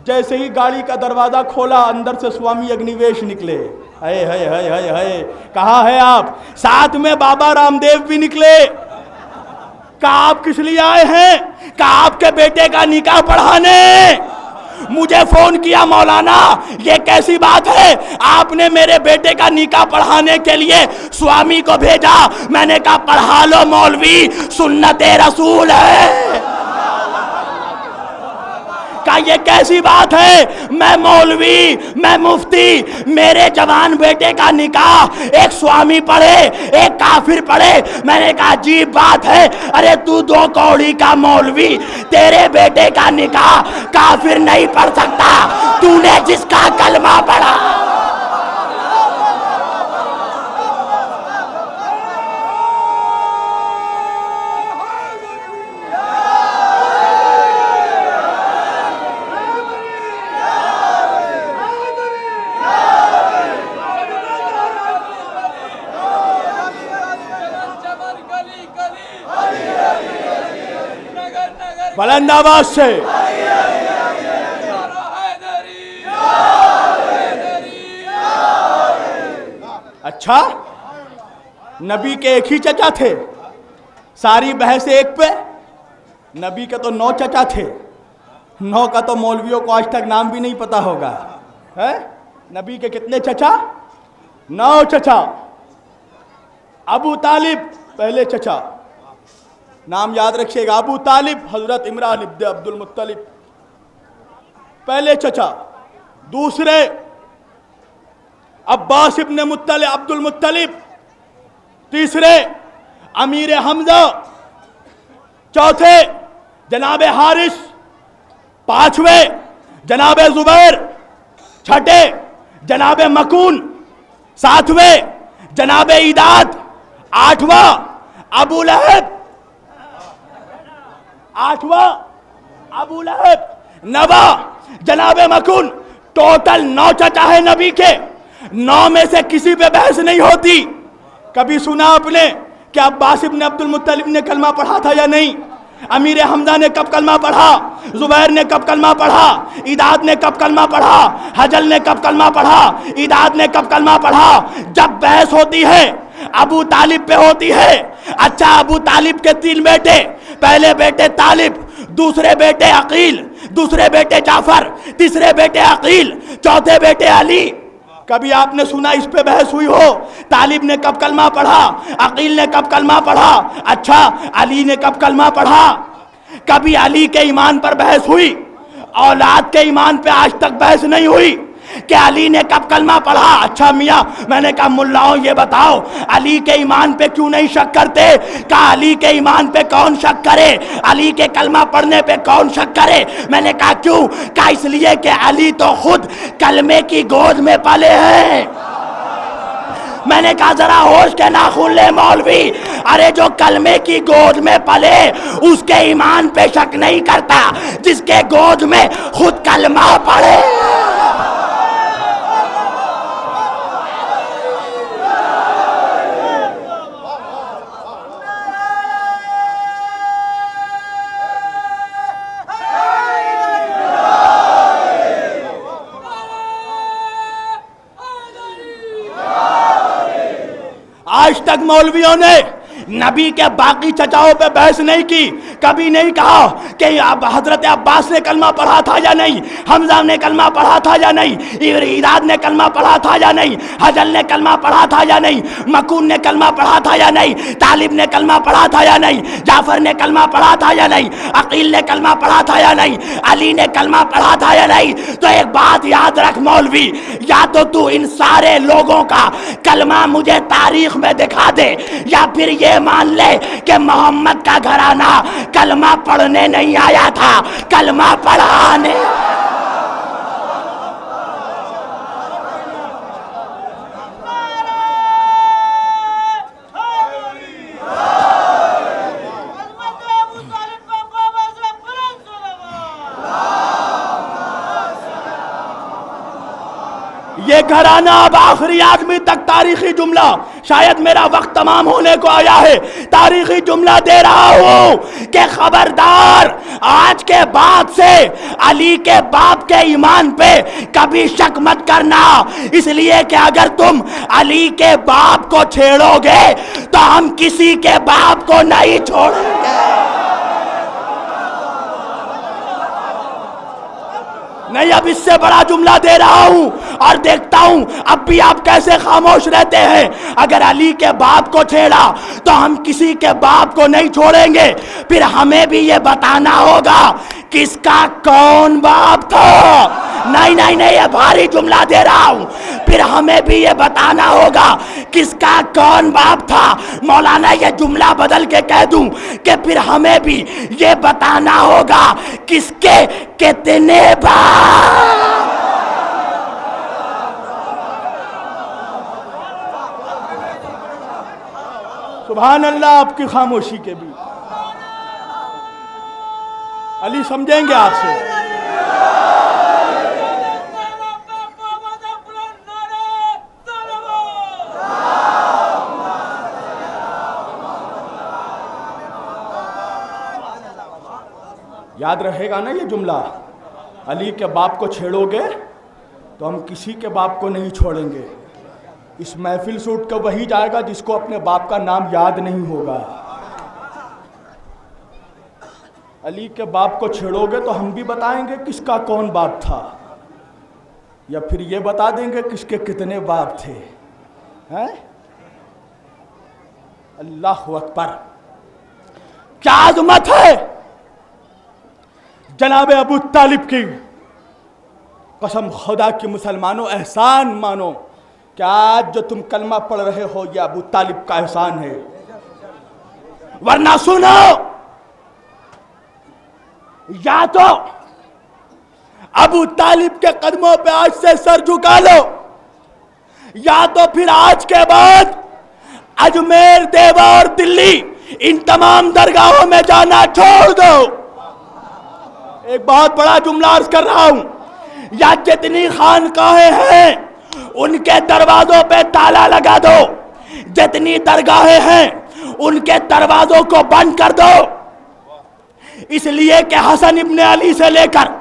جیسے ہی گاڑی کا دروازہ کھولا اندر سے سوامی اگنیویش نکلے۔ ہائے ہائے ہائے ہائے ہائے، کہاں ہے آپ؟ ساتھ میں بابا رام دیو بھی نکلے۔ کہا آپ کس لیے آئے ہیں؟ کہا آپ کے بیٹے کا نکاح پڑھانے۔ مجھے فون کیا مولانا یہ کیسی بات ہے، آپ نے میرے بیٹے کا نکاح پڑھانے کے لیے سوامی کو بھیجا۔ میں نے کہا پڑھا لو مولوی، سنت رسول ہے۔ کہا یہ کیسی بات ہے، میں مولوی، میں مفتی، میرے جوان بیٹے کا نکاح ایک سوامی پڑھے ایک کافر پڑھے؟ میں نے کہا عجیب بات ہے، ارے تو 2 کوڑی کا مولوی، تیرے بیٹے کا نکاح کافر نہیں پڑھ سکتا، تو نے جس کا کلمہ پڑھا۔ بلند آواز سے اچھا نبی کے ایک ہی چچا تھے، ساری بحث ایک پہ؟ نبی کے تو 9 چچا تھے، 9 کا تو مولویوں کو آج تک نام بھی نہیں پتا ہوگا ہے؟ نبی کے کتنے چچا؟ 9 چچا۔ ابو طالب پہلے چچا، نام یاد رکھیے گا، ابو طالب حضرت عمران ابن عبد المطلب پہلے چچا۔ دوسرے عباس ابن عبد المطلب، تیسرے امیر حمزہ، چوتھے جناب حارث، پانچویں جناب زبیر، چھٹے جناب مکون، ساتویں جناب ایداد، آٹھواں ابو لہب، ابو لہب، نواں جناب مکون۔ ٹوٹل 9 چچا ہے نبی کے، 9 میں سے کسی پہ بحث نہیں ہوتی۔ کبھی سنا آپ نے کہ عباس ابن عبد المطلب نے کلمہ پڑھا تھا یا نہیں؟ امیر حمزہ نے کب کلمہ پڑھا؟ زبیر نے کب کلمہ پڑھا؟ ایداد نے کب کلمہ پڑھا؟ حجل نے کب کلمہ پڑھا؟ ایداد نے کب کلمہ پڑھا؟ جب بحث ہوتی ہے ابو طالب پہ ہوتی ہے۔ اچھا ابو طالب کے 3 بیٹے، پہلے بیٹے طالب، دوسرے بیٹے عقیل، دوسرے بیٹے جعفر، تیسرے بیٹے عقیل، چوتھے بیٹے علی۔ کبھی آپ نے سنا اس پہ بحث ہوئی ہو؟ طالب نے کب کلمہ پڑھا؟ عقیل نے کب کلمہ پڑھا؟ اچھا علی نے کب کلمہ پڑھا؟ کبھی علی کے ایمان پر بحث ہوئی؟ اولاد کے ایمان پہ آج تک بحث نہیں ہوئی کہ علی نے کب کلمہ پڑھا۔ اچھا میاں، میں نے کہا ملاؤں یہ بتاؤ علی کے ایمان پہ کیوں نہیں شک کرتے؟ کہا علی کے ایمان پہ کون شک کرے، علی کے کلمہ پڑھنے پہ کون شک کرے؟ میں نے کہا کیوں؟ کہا اس لیے کہ علی تو خود کلمے کی گود میں پلے ہیں۔ میں نے کہا ذرا ہوش کے ناخن لے مولوی، ارے جو کلمے کی گود میں پلے اس کے ایمان پہ شک نہیں کرتا جس کے گود میں خود کلمہ پڑھے۔ آج تک مولویوں نے نبی کے باقی چچاؤں پہ بحث نہیں کی، کبھی نہیں کہا کہ حضرت عباس نے کلمہ پڑھا تھا یا نہیں، حمزہ نے کلمہ پڑھا تھا یا نہیں، ایداد نے کلمہ پڑھا تھا یا نہیں، حجل نے کلمہ پڑھا تھا یا نہیں، مکون نے کلمہ پڑھا تھا یا نہیں، طالب نے کلمہ پڑھا تھا یا نہیں، جعفر نے کلمہ پڑھا تھا یا نہیں، عقیل نے کلمہ پڑھا تھا یا نہیں، علی نے کلمہ پڑھا تھا یا نہیں۔ تو ایک بات یاد رکھ مولوی، یا تو ان سارے لوگوں کا کلمہ مجھے تاریخ میں دکھا دے، یا پھر یہ مان لے کہ محمد کا گھرانہ کلمہ پڑھنے نہیں آیا تھا، کلمہ پڑھانے۔ یہ گھرانہ اب آخری آدمی تک تاریخی جملہ، شاید میرا وقت تمام ہونے کو آیا ہے، تاریخی جملہ دے رہا ہوں کہ خبردار آج کے بعد سے علی کے باپ کے ایمان پہ کبھی شک مت کرنا، اس لیے کہ اگر تم علی کے باپ کو چھیڑو گے تو ہم کسی کے باپ کو نہیں چھوڑیں گے۔ نہیں، اب اس سے بڑا جملہ دے رہا ہوں اور دیکھتا ہوں اب بھی آپ کیسے خاموش رہتے ہیں۔ اگر علی کے باپ کو چھیڑا تو ہم کسی کے باپ کو نہیں چھوڑیں گے، پھر ہمیں بھی یہ بتانا ہوگا کس کا کون باپ تھا۔ نہیں نہیں نہیں، یہ بھاری جملہ دے رہا ہوں، پھر ہمیں بھی یہ بتانا ہوگا کس کا کون باپ تھا۔ مولانا یہ جملہ بدل کے کہہ دوں کہ پھر ہمیں بھی یہ بتانا ہوگا کس کے کتنے باپ۔ سبحان اللہ، آپ کی خاموشی کے بھی علی سمجھیں گے آپ سے۔ یاد رہے گا نا یہ جملہ، علی کے باپ کو چھیڑو گے تو ہم کسی کے باپ کو نہیں چھوڑیں گے۔ اس محفل سے اٹھ کر وہی جائے گا جس کو اپنے باپ کا نام یاد نہیں ہوگا۔ علی کے باپ کو چھیڑو گے تو ہم بھی بتائیں گے کس کا کون باپ تھا، یا پھر یہ بتا دیں گے کس کے کتنے باپ تھے۔ اللہ اکبر، کیا عظمت ہے جناب ابو طالب کی، قسم خدا کی مسلمانوں احسان مانو کہ آج جو تم کلمہ پڑھ رہے ہو یہ ابو طالب کا احسان ہے، ورنہ سنو، یا تو ابو طالب کے قدموں پہ آج سے سر جھکا لو، یا تو پھر آج کے بعد اجمیر، دیوار، دلی ان تمام درگاہوں میں جانا چھوڑ دو۔ ایک بہت بڑا جملہ عرض کر رہا ہوں، یا جتنی خانقاہیں ہیں ان کے دروازوں پہ تالا لگا دو، جتنی درگاہیں ہیں ان کے دروازوں کو بند کر دو، اس لیے کہ حسن ابن علی سے لے کر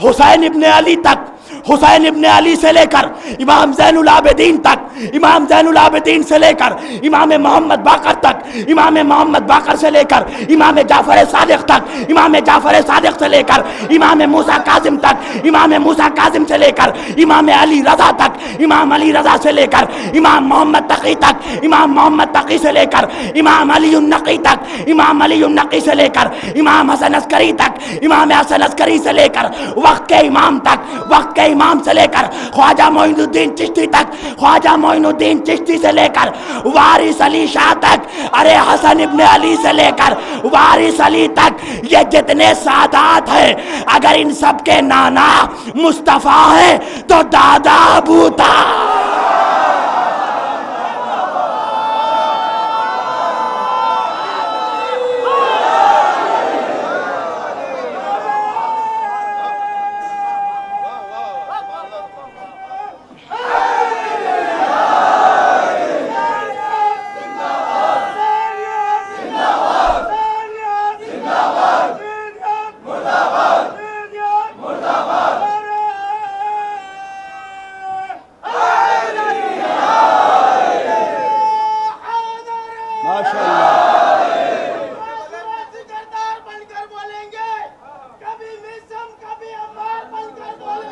حسین ابن علی تک، حسین ابن علی سے لے کر امام زین العابدین تک، امام زین العابدین سے لے کر امام محمد باقر تک، امام محمد باقر سے لے کر امام جعفر صادق تک، امام جعفر صادق سے لے کر امام موسیٰ کاظم تک، امام موسیٰ کاظم سے لے کر امام علی رضا تک، امام علی رضا سے لے کر امام محمد تقی تک، امام محمد تقی سے لے کر امام علی النقی تک، امام علی النقی سے لے کر امام حسن عسکری تک، امام حسن عسکری سے لے کر وقت کے امام تک، وقت کے امام سے لے کر خواجہ معین الدین چشتی تک، خواجہ معین الدین چشتی سے لے کر وارث علی شاہ تک، ارے حسن ابن علی سے لے کر وارث علی تک، یہ جتنے سادات ہیں اگر ان سب کے نانا مصطفیٰ ہیں تو دادا ابو طالب۔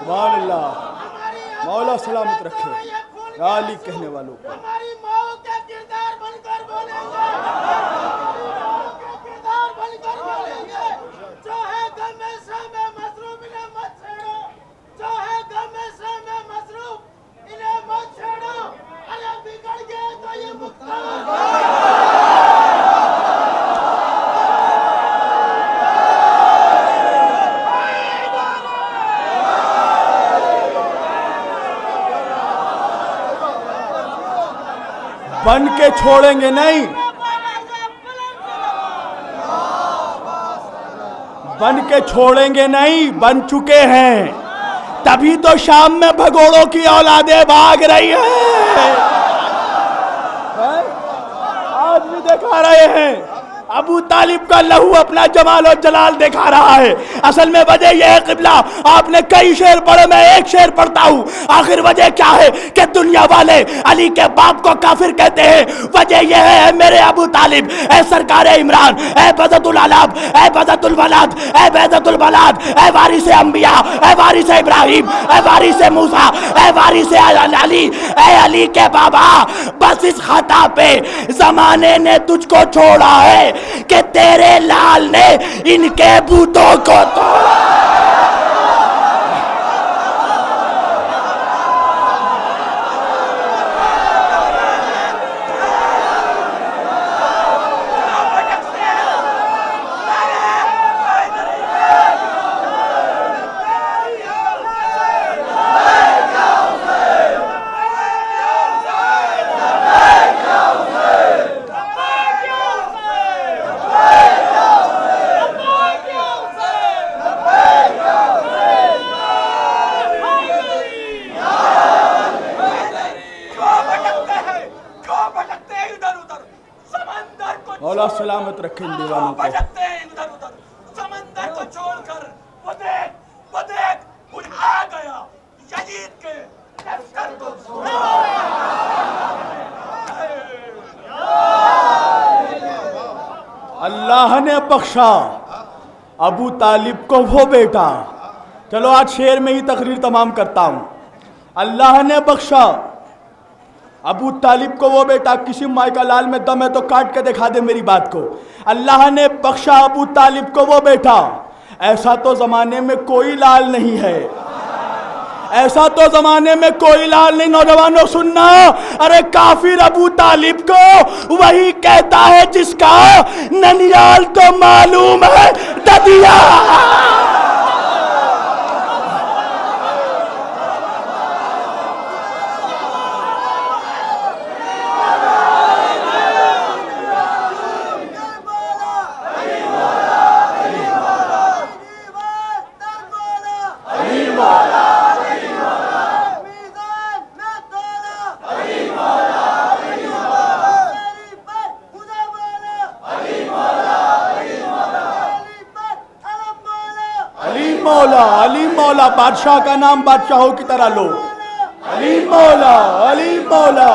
سبحان اللہ، مولا سلامت رکھے عالی کہنے والوں کو۔ ہماری ماں کا کردار بن کر بولیں گے، کردار بن کر بولیں گے، چاہے غم سے میں مصروف انہیں مت چھیڑو، چاہے غم سے میں مصروف انہیں مت چھیڑو، ارے بگڑ گئے تو یہ مختار بن کے چھوڑیں گے نہیں، بن کے چھوڑیں گے نہیں، بن چکے ہیں، تبھی تو شام میں بھگوڑوں کی اولادیں بھاگ رہی ہیں. آج بھی دکھا رہے ہیں ابو طالب کا لہو اپنا جمال و جلال دکھا رہا ہے. اصل میں وجہ یہ ہے قبلہ، آپ نے کئی شعر پڑھے، میں ایک شعر پڑھتا ہوں. آخر وجہ کیا ہے کہ دنیا والے علی کے باپ کو کافر کہتے ہیں. وجہ یہ ہے میرے ابو طالب، اے سرکار عمران، اے بذت العلاب، اے بذت الولاد، اے بذت البلاد، اے وارث انبیاء، اے وارث ابراہیم، اے وارث موسیٰ، اے وارث علی، اے علی کے بابا، بس اس خطا پہ زمانے نے تجھ کو چھوڑا ہے کہ تیرے لال نے ان کے بتوں کو توڑا. مولا سلامت رکھیں دیوانوں کو. بھٹکتے ہیں ادھر ادھر سمندر کو چھوڑ کر. وہ دیکھ وہ آ گیا یزید کے لشکر کو. اللہ نے بخشا ابو طالب کو وہ بیٹا. چلو آج شعر میں ہی تقریر تمام کرتا ہوں. اللہ نے بخشا ابو طالب کو وہ بیٹا. کسی مائی کا لال میں دم ہے تو کاٹ کے دکھا دے میری بات کو. اللہ نے بخشا ابو طالب کو وہ بیٹا. ایسا تو زمانے میں کوئی لال نہیں ہے، ایسا تو زمانے میں کوئی لال نہیں. نوجوانوں سننا، ارے کافر ابو طالب کو وہی کہتا ہے جس کا ننیال تو معلوم ہے ددیا. علی مولا، بادشاہ کا نام بادشاہوں کی طرح لو. علی مولا، علی مولا.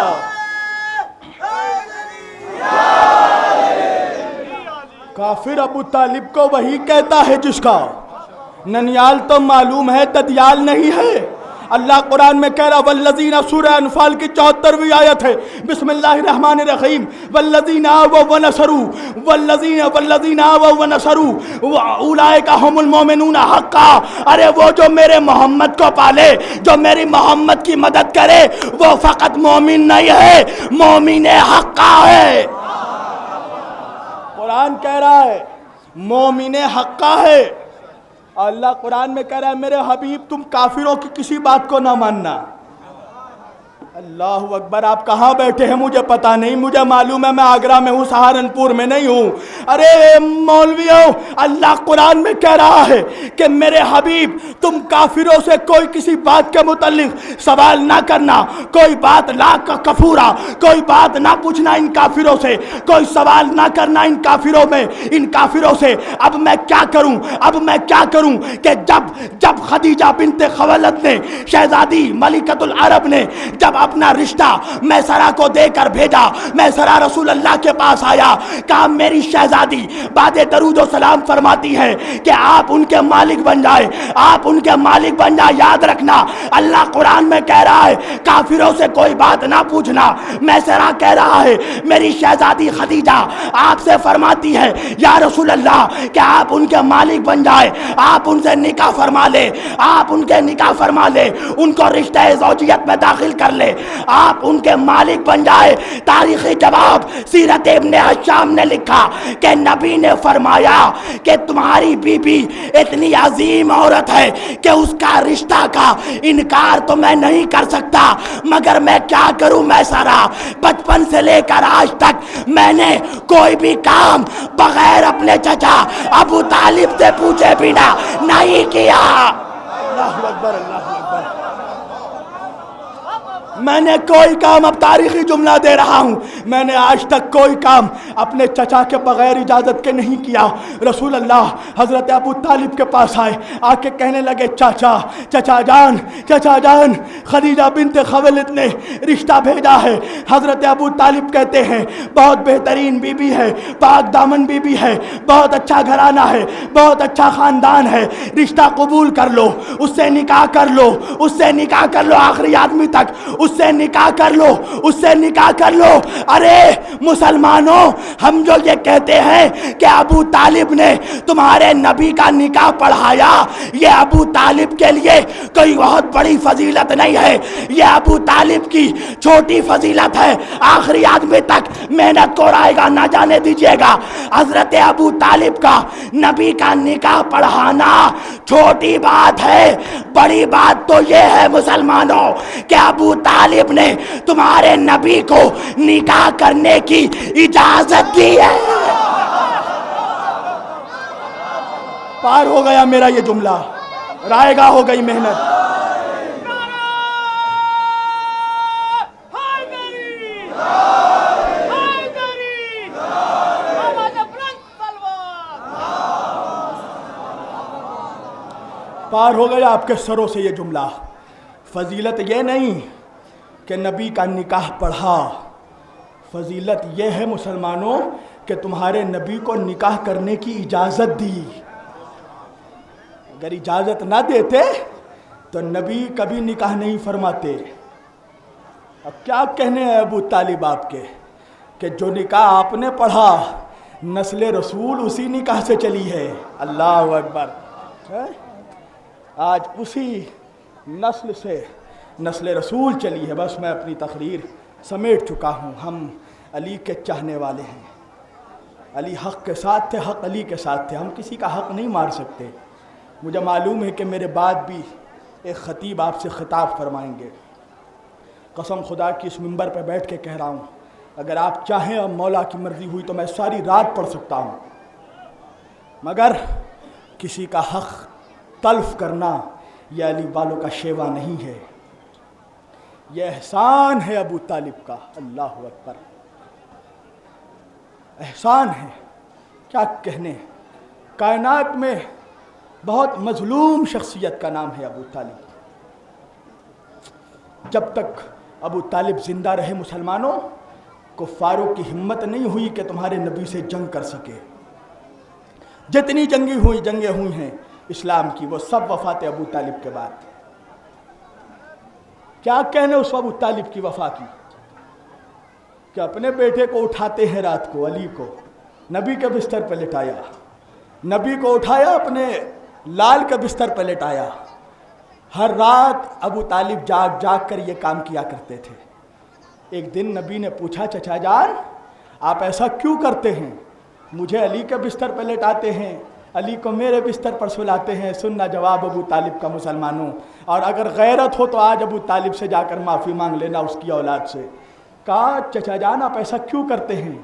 کافر ابو طالب کو وہی کہتا ہے جس کا ننیال تو معلوم ہے ددیال نہیں ہے. اللہ قرآن میں کہہ رہا والذین، سورہ انفال کی 74ویں آیت ہے. بسم اللہ الرحمن الرحیم. والذین آووا ونصروا والذین آووا ونصروا اولئک هم المؤمنون حقا. ارے وہ جو میرے محمد کو پالے، جو میری محمد کی مدد کرے، وہ فقط مومن نہیں ہے، مومن حقا ہے. قرآن کہہ رہا ہے مومن حقا ہے. اللہ قرآن میں کہہ رہا ہے میرے حبیب تم کافروں کی کسی بات کو نہ ماننا. اللہ اکبر. آپ کہاں بیٹھے ہیں مجھے پتا نہیں، مجھے معلوم ہے میں آگرہ میں ہوں، سہارنپور میں نہیں ہوں. ارے مولویوں، اللہ قرآن میں کہہ رہا ہے کہ میرے حبیب تم کافروں سے کوئی کسی بات کے متعلق سوال نہ کرنا، کوئی بات لا کفورا، کوئی بات نہ پوچھنا ان کافروں سے، کوئی سوال نہ کرنا ان کافروں سے. اب میں کیا کروں کہ جب خدیجہ بنت خویلد نے، شہزادی ملکۃ العرب نے جب اپنا رشتہ میسرہ کو دے کر بھیجا، میسرہ رسول اللہ کے پاس آیا، کہا میری شہزادی بعد درود و سلام فرماتی ہے کہ آپ ان کے مالک بن جائے، آپ ان کے مالک بن جائے. یاد رکھنا اللہ قرآن میں کہہ رہا ہے کافروں سے کوئی بات نہ پوچھنا. میسرہ کہہ رہا ہے میری شہزادی خدیجہ آپ سے فرماتی ہے یا رسول اللہ کہ آپ ان کے مالک بن جائے، آپ ان سے نکاح فرما لے، آپ ان کے نکاح فرما لے، ان کو رشتہ زوجیت میں داخل کر لے، آپ ان کے مالک بن جائے. تاریخی جواب سیرت ابن حشام نے لکھا کہ نبی نے فرمایا کہ تمہاری بی بی اتنی عظیم عورت ہے کہ اس کا رشتہ کا انکار تو میں نہیں کر سکتا، مگر میں کیا کروں میسرہ، بچپن سے لے کر آج تک میں نے کوئی بھی کام بغیر اپنے چچا ابو طالب سے پوچھے بنا نہیں کیا. اللہ اکبر، اللہ اکبر. میں نے کوئی کام، اب تاریخی جملہ دے رہا ہوں، میں نے آج تک کوئی کام اپنے چچا کے بغیر اجازت کے نہیں کیا۔ رسول اللہ حضرت ابو طالب کے پاس آئے، آ کے کہنے لگے چچا جان خدیجہ بنت خویلد نے رشتہ بھیجا ہے۔ حضرت ابو طالب کہتے ہیں بہت بہترین بی بی ہے، پاک دامن بی بی ہے، بہت اچھا گھرانہ ہے، بہت اچھا خاندان ہے، رشتہ قبول کر لو، اس سے نکاح کر لو، اس سے نکاح کر لو، آخری آدمی تک اس سے نکاح کر لو، اس سے نکاح کر لو۔ ارے مسلمانوں، ہم جو یہ کہتے ہیں کہ ابو طالب نے تمہارے نبی کا نکاح پڑھایا، یہ ابو طالب کے لیے کوئی بہت بڑی فضیلت نہیں ہے، یہ ابو طالب کی چھوٹی فضیلت ہے، آخری آدمی تک محنت کو رائے گا نہ جانے دیجیے گا۔ حضرت ابو طالب کا نبی کا نکاح پڑھانا چھوٹی بات ہے، بڑی بات تو یہ ہے مسلمانوں کہ ابو طالب نے تمہارے نبی کو نکاح کرنے کی اجازت دی ہے۔ پار ہو گیا میرا یہ جملہ، رائے گاہ ہو گئی محنت۔ پار ہو گیا آپ کے سروں سے یہ جملہ۔ فضیلت یہ نہیں کہ نبی کا نکاح پڑھا، فضیلت یہ ہے مسلمانوں کہ تمہارے نبی کو نکاح کرنے کی اجازت دی۔ اگر اجازت نہ دیتے تو نبی کبھی نکاح نہیں فرماتے۔ اب کیا کہنے ہیں ابو طالب آپ کے کہ جو نکاح آپ نے پڑھا نسل رسول اسی نکاح سے چلی ہے۔ اللہ اکبر۔ آج اسی نسل سے نسل رسول چلی ہے۔ بس میں اپنی تقریر سمیٹ چکا ہوں۔ ہم علی کے چاہنے والے ہیں، علی حق کے ساتھ تھے، حق علی کے ساتھ تھے، ہم کسی کا حق نہیں مار سکتے۔ مجھے معلوم ہے کہ میرے بعد بھی ایک خطیب آپ سے خطاب فرمائیں گے، قسم خدا کی اس منبر پہ بیٹھ کے کہہ رہا ہوں، اگر آپ چاہیں اور مولا کی مرضی ہوئی تو میں ساری رات پڑھ سکتا ہوں، مگر کسی کا حق تلف کرنا یہ علی والوں کا شیوا نہیں ہے، یہ احسان ہے ابو طالب کا۔ اللہ اکبر، احسان ہے، کیا کہنے۔ کائنات میں بہت مظلوم شخصیت کا نام ہے ابو طالب۔ جب تک ابو طالب زندہ رہے مسلمانوں، کفاروں کی ہمت نہیں ہوئی کہ تمہارے نبی سے جنگ کر سکے۔ جتنی جنگیں ہوئی ہیں اسلام کی، وہ سب وفات ابو طالب کے بعد۔ کیا کہنے اس ابو طالب کی وفا کی کہ اپنے بیٹے کو اٹھاتے ہیں رات کو، علی کو نبی کے بستر پہ لٹایا، نبی کو اٹھایا اپنے لال کے بستر پہ لٹایا۔ ہر رات ابو طالب جاگ جاگ کر یہ کام کیا کرتے تھے۔ ایک دن نبی نے پوچھا چچا جان آپ ایسا کیوں کرتے ہیں؟ مجھے علی کے بستر پہ لٹاتے ہیں، علی کو میرے بستر پر سلاتے ہیں۔ سننا جواب ابو طالب کا مسلمانوں، اور اگر غیرت ہو تو آج ابو طالب سے جا کر معافی مانگ لینا اس کی اولاد سے۔ کہا چچا جان آپ ایسا کیوں کرتے ہیں؟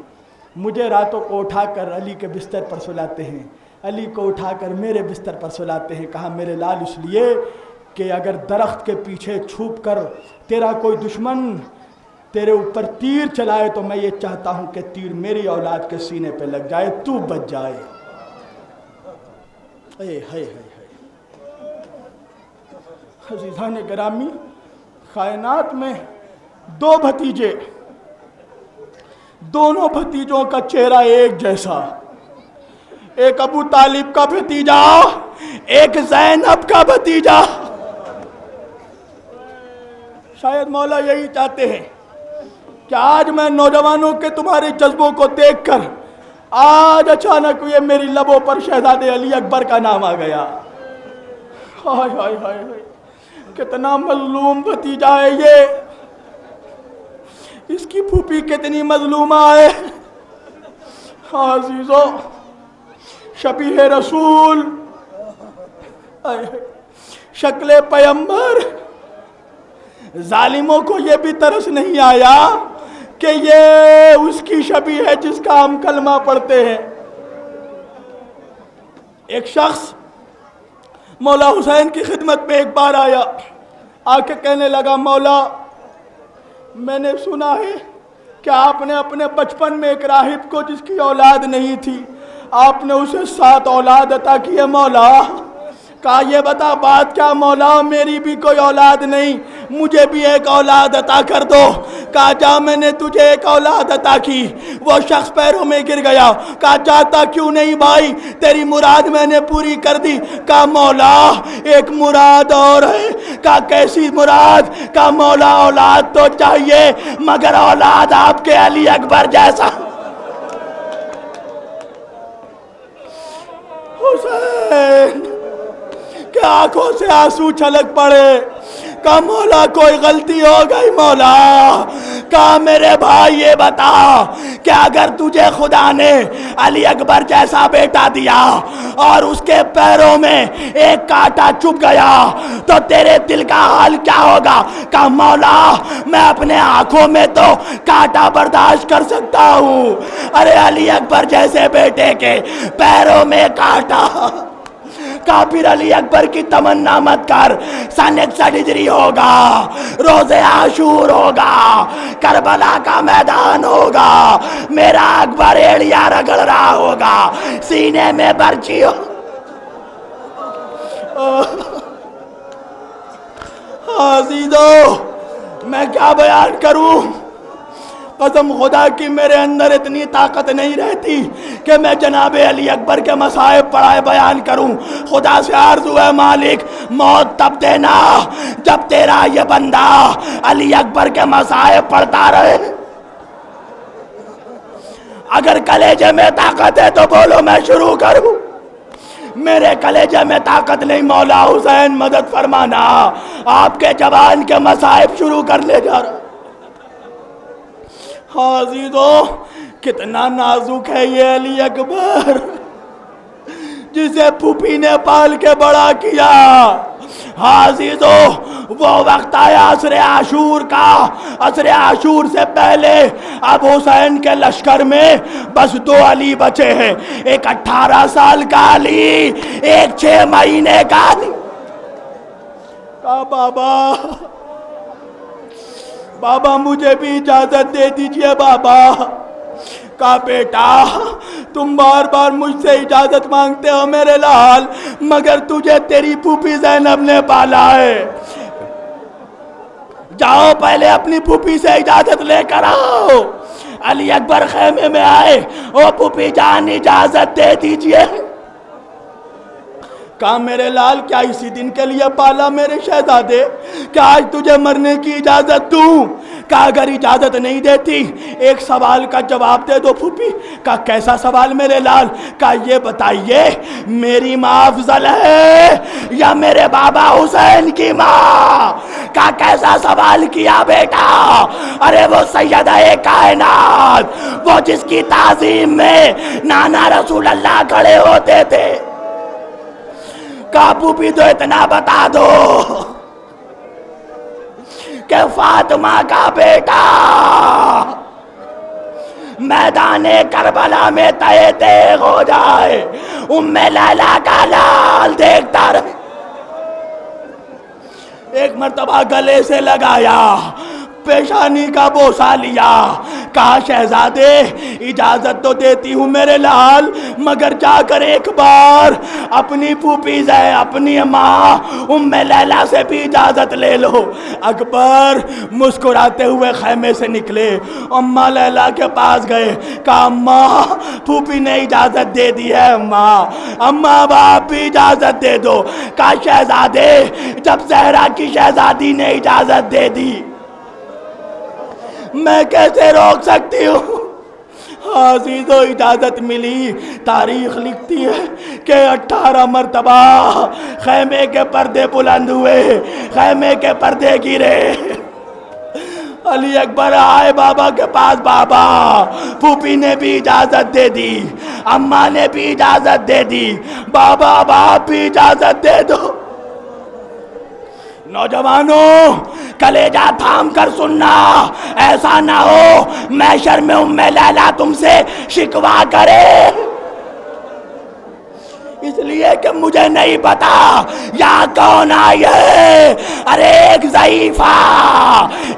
مجھے راتوں کو اٹھا کر علی کے بستر پر سلاتے ہیں، علی کو اٹھا کر میرے بستر پر سلاتے ہیں۔ کہا میرے لال اس لیے کہ اگر درخت کے پیچھے چھپ کر تیرا کوئی دشمن تیرے اوپر تیر چلائے تو میں یہ چاہتا ہوں کہ تیر میری اولاد کے سینے پہ لگ جائے، تو بچ جائے۔ عزیزان گرامی، کائنات میں دو بھتیجے، دونوں بھتیجوں کا چہرہ ایک جیسا، ایک ابو طالب کا بھتیجا، ایک زینب کا بھتیجا۔ شاید مولا یہی چاہتے ہیں کہ آج میں نوجوانوں کے تمہارے جذبوں کو دیکھ کر آج اچانک یہ میری لبوں پر شہزادے علی اکبر کا نام آ گیا۔ ہائے ہائے ہائے، کتنا مظلوم بھتیجا ہے یہ، اس کی پھوپھی کتنی مظلومہ ہے۔ عزیزو، شبیہ رسول، شکل پیغمبر، ظالموں کو یہ بھی ترس نہیں آیا کہ یہ اس کی شبیہ ہے جس کا ہم کلمہ پڑھتے ہیں۔ ایک شخص مولا حسین کی خدمت میں ایک بار آیا، آ کے کہنے لگا مولا میں نے سنا ہے کہ آپ نے اپنے بچپن میں ایک راہب کو جس کی اولاد نہیں تھی آپ نے اسے 7 اولاد عطا کی ہے مولا. کہا یہ بتا بات کیا مولا, میری بھی کوئی اولاد نہیں, مجھے بھی ایک اولاد عطا کر دو. کہا جا میں نے تجھے ایک اولاد عطا کی. وہ شخص پیروں میں گر گیا. کہا جاتا کیوں نہیں بھائی, تیری مراد میں نے پوری کر دی. کہا مولا ایک مراد اور ہے. کہا کیسی مراد؟ کہا مولا اولاد تو چاہیے مگر اولاد آپ کے علی اکبر جیسا. حسین کہ آنکھوں سے آنسو چھلک پڑے. کہا مولا کوئی غلطی ہو گئی مولا. کہا میرے بھائی یہ بتا کہ اگر تجھے خدا نے علی اکبر جیسا بیٹا دیا اور اس کے پیروں میں ایک کانٹا چبھ گیا تو تیرے دل کا حال کیا ہوگا؟ کہا مولا میں اپنے آنکھوں میں تو کانٹا برداشت کر سکتا ہوں, ارے علی اکبر جیسے بیٹے کے پیروں میں کانٹا. کہا پھر علی اکبر کی تمنا مت کر, سن 61 ہجری ہوگا, روز عاشور ہوگا, کربلا کا میدان ہوگا, میرا اکبر ایڑیا رگڑ رہا ہوگا, سینے میں برچی ہو. عزیزو میں کیا بیان کروں, قسم خدا کی میرے اندر اتنی طاقت نہیں رہتی کہ میں جناب علی اکبر کے مصائب پڑھائے بیان کروں. خدا سے عرض ہے مالک موت تب دینا جب تیرا یہ بندہ علی اکبر کے مصائب پڑھتا رہے. اگر کلیجے میں طاقت ہے تو بولو میں شروع کروں. میرے کلیجے میں طاقت نہیں, مولا حسین مدد فرمانا, آپ کے جوان کے مصائب شروع کرنے جا رہا. عزیزو کتنا نازک ہے یہ علی اکبر جسے پھوپھی نے پال کے بڑا کیا. عزیزو وہ وقت آیا عصر عاشور کا. عصر عاشور سے پہلے اب حسین کے لشکر میں بس 2 علی بچے ہیں, ایک 18 سال کا علی, ایک 6 مہینے کا علی. کہا بابا مجھے بھی اجازت دے دیجئے بابا. کہا بیٹا تم بار بار مجھ سے اجازت مانگتے ہو میرے لال, مگر تجھے تیری پھوپھی زینب نے پالا ہے. جاؤ پہلے اپنی پھوپھی سے اجازت لے کر آؤ. علی اکبر خیمے میں آئے, او پھوپھی جان اجازت دے دیجئے. کہا میرے لال کیا اسی دن کے لیے پالا میرے شہزادے, کہ آج تجھے مرنے کی اجازت دوں؟ کہا اگر اجازت نہیں دیتی ایک سوال کا جواب دے دو پھوپھی. کہا کیسا سوال میرے لال؟ کہا یہ بتائیے میری ماں افضل ہے یا میرے بابا حسین کی ماں؟ کہا کیسا سوال کیا بیٹا, ارے وہ سیدہ کائنات, وہ جس کی تعظیم میں نانا رسول اللہ کھڑے ہوتے تھے. کابو بھی تو اتنا بتا دو کہ فاطمہ کا بیٹا میدان کربلا میں تہے تیغ ہو جائے, ام لیلا کا لال دیکھتا رہے. ایک مرتبہ گلے سے لگایا, پیشانی کا بوسہ لیا. کہا شہزادے اجازت تو دیتی ہوں میرے لال, مگر جا کر ایک بار اپنی پھوپھی سے اپنی ماں ام لیلا سے بھی اجازت لے لو. اکبر مسکراتے ہوئے خیمے سے نکلے, اماں لیلا کے پاس گئے. کہا اماں پھوپھی نے اجازت دے دی ہے, اماں باپ بھی اجازت دے دو. کہا شہزادے جب زہرا کی شہزادی نے اجازت دے دی میں کیسے روک سکتی ہوں؟ عزیزو اجازت ملی. تاریخ لکھتی ہے کہ 18 مرتبہ خیمے کے پردے بلند ہوئے, خیمے کے پردے گرے. علی اکبر آئے بابا کے پاس, بابا پھوپھی نے بھی اجازت دے دی, اماں نے بھی اجازت دے دی, بابا باپ بھی اجازت دے دو. نوجوانوں کلیجہ تھام کر سننا, ایسا نہ ہو محشر میں ام لیلا تم سے شکوا کرے. اس لیے کہ مجھے نہیں پتا یہاں کون آئی ہے. ارے ایک ضعیفہ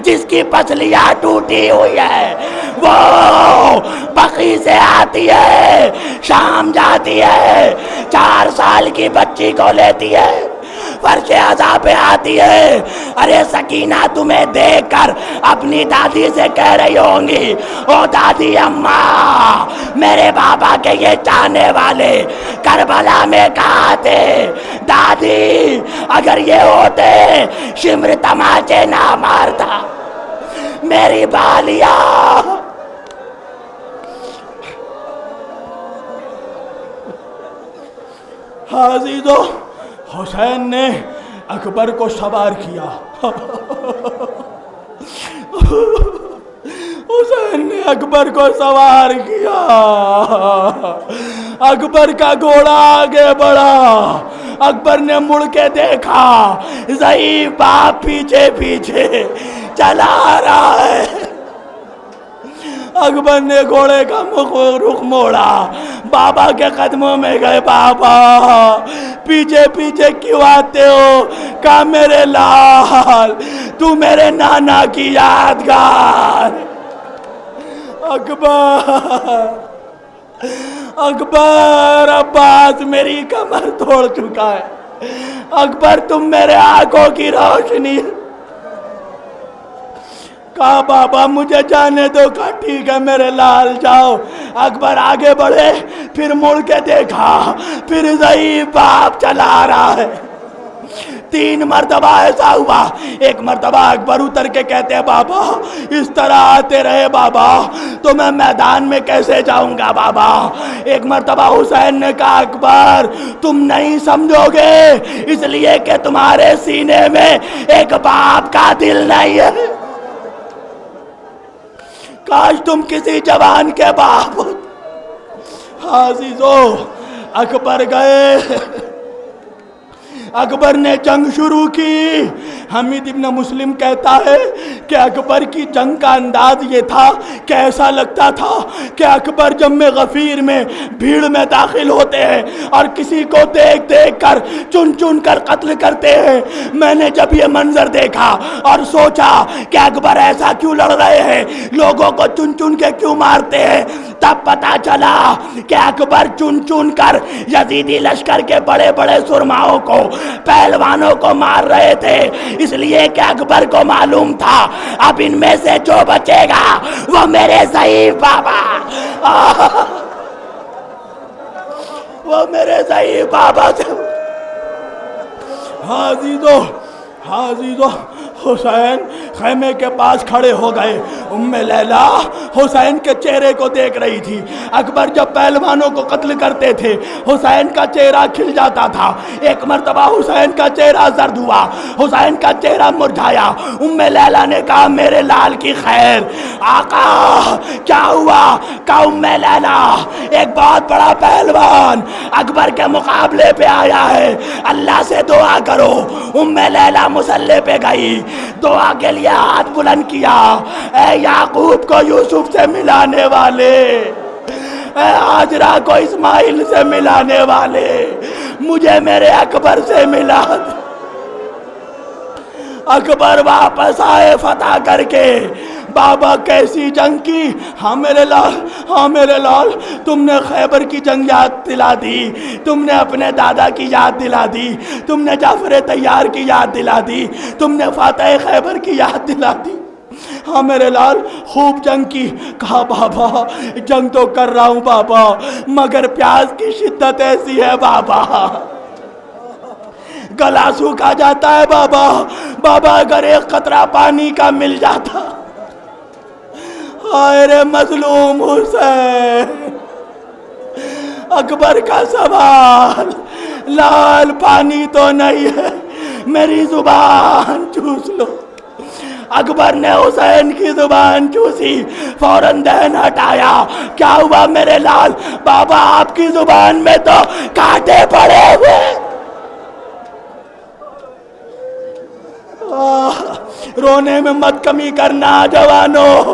جس کی پسلیاں ٹوٹی ہوئی ہے، وہ بقی سے آتی ہے، شام جاتی ہے، 4 سال کی بچی کو لیتی ہے، فرش عذاب پہ آتی ہے. ارے سکینہ تمہیں دیکھ کر اپنی دادی سے کہہ رہی ہوں گی، او دادی اماں، میرے بابا کے یہ چاہنے والے کربلا میں کہاں تھے؟ دادی اگر یہ ہوتے شمر تماچے نہ مارتا میری بالیا. عزیزو، حسین نے اکبر کو سوار کیا. حسین نے اکبر کو سوار کیا. اکبر کا گھوڑا آگے بڑھا. اکبر نے مڑ کے دیکھا، ضعیف باپ پیچھے پیچھے چلا رہا ہے. اکبر نے گھوڑے کا رخ موڑا، بابا کے قدموں میں گئے. بابا پیچھے پیچھے کیوں آتے ہو؟ کہا میرے لال تو میرے نانا کی یادگار. اکبر عباس میری کمر توڑ چکا ہے. اکبر تم میرے آنکھوں کی روشنی. کہا بابا مجھے جانے دو. کہا ٹھیک ہے میرے لال جاؤ. اکبر آگے بڑھے، پھر مڑ کے دیکھا، پھر ضعیف باپ چلا رہا ہے. 3 مرتبہ ایسا ہوا. ایک مرتبہ اکبر اتر کے کہتے ہیں بابا اس طرح آتے رہے بابا تو میں میدان میں کیسے جاؤں گا بابا. ایک مرتبہ حسین نے کہا اکبر تم نہیں سمجھو گے اس لیے کہ تمہارے سینے میں ایک باپ کا دل نہیں ہے. کاش تم کسی جوان کے باپ ہو. عزیزو اکبر گئے. اکبر نے جنگ شروع کی. حمید ابن مسلم کہتا ہے کہ اکبر کی جنگ کا انداز یہ تھا کہ ایسا لگتا تھا کہ اکبر جم غفیر میں بھیڑ میں داخل ہوتے ہیں اور کسی کو دیکھ دیکھ کر چن چن کر قتل کرتے ہیں. میں نے جب یہ منظر دیکھا اور سوچا کہ اکبر ایسا کیوں لڑ رہے ہیں، لوگوں کو چن چن کے کیوں مارتے ہیں، تب پتا چلا کہ اکبر چن چن کر یزیدی لشکر کے بڑے بڑے سرماؤں کو، پہلوانوں کو مار رہے تھے. اس لیے کہ اکبر کو معلوم تھا اب ان میں سے جو بچے گا وہ میرے ضعیف بابا، وہ میرے ضعیف بابا سے. عزیزو حسین خیمے کے پاس کھڑے ہو گئے. ام لیلا حسین کے چہرے کو دیکھ رہی تھی. اکبر جب پہلوانوں کو قتل کرتے تھے حسین کا چہرہ کھل جاتا تھا. ایک مرتبہ حسین کا چہرہ زرد ہوا، حسین کا چہرہ مرجھایا. ام لیلا نے کہا میرے لال کی خیر. آقا کیا ہوا؟ کہا ام لیلا ایک بہت بڑا پہلوان اکبر کے مقابلے پہ آیا ہے، اللہ سے دعا کرو. ام لیلا مسلح پہ گئی، دعا کے لیے ہاتھ بلند کیا. اے یعقوب کو یوسف سے ملانے والے، اے ہاجرہ کو اسماعیل سے ملانے والے، مجھے میرے اکبر سے ملا. اکبر واپس آئے فتح کر کے. بابا کیسی جنگ کی؟ ہاں میرے لال، ہاں میرے لال، تم نے خیبر کی جنگ یاد دلا دی، تم نے اپنے دادا کی یاد دلا دی، تم نے جعفر طیار کی یاد دلا دی، تم نے فاتح خیبر کی یاد دلا دی. ہاں میرے لال خوب جنگ کی. کہا بابا جنگ تو کر رہا ہوں بابا، مگر پیاس کی شدت ایسی ہے بابا، گلا سوکھا جاتا ہے بابا. بابا اگر ایک قطرہ پانی کا مل جاتا. ہائے رے مظلوم حسین. اکبر کا سوال، لال پانی تو نہیں ہے، میری زبان چوس لو. اکبر نے حسین کی زبان چوسی، فوراً دہن ہٹایا. کیا ہوا میرے لال؟ بابا آپ کی زبان میں تو کانٹے پڑے ہوئے. رونے میں مت کمی کرنا جوانو،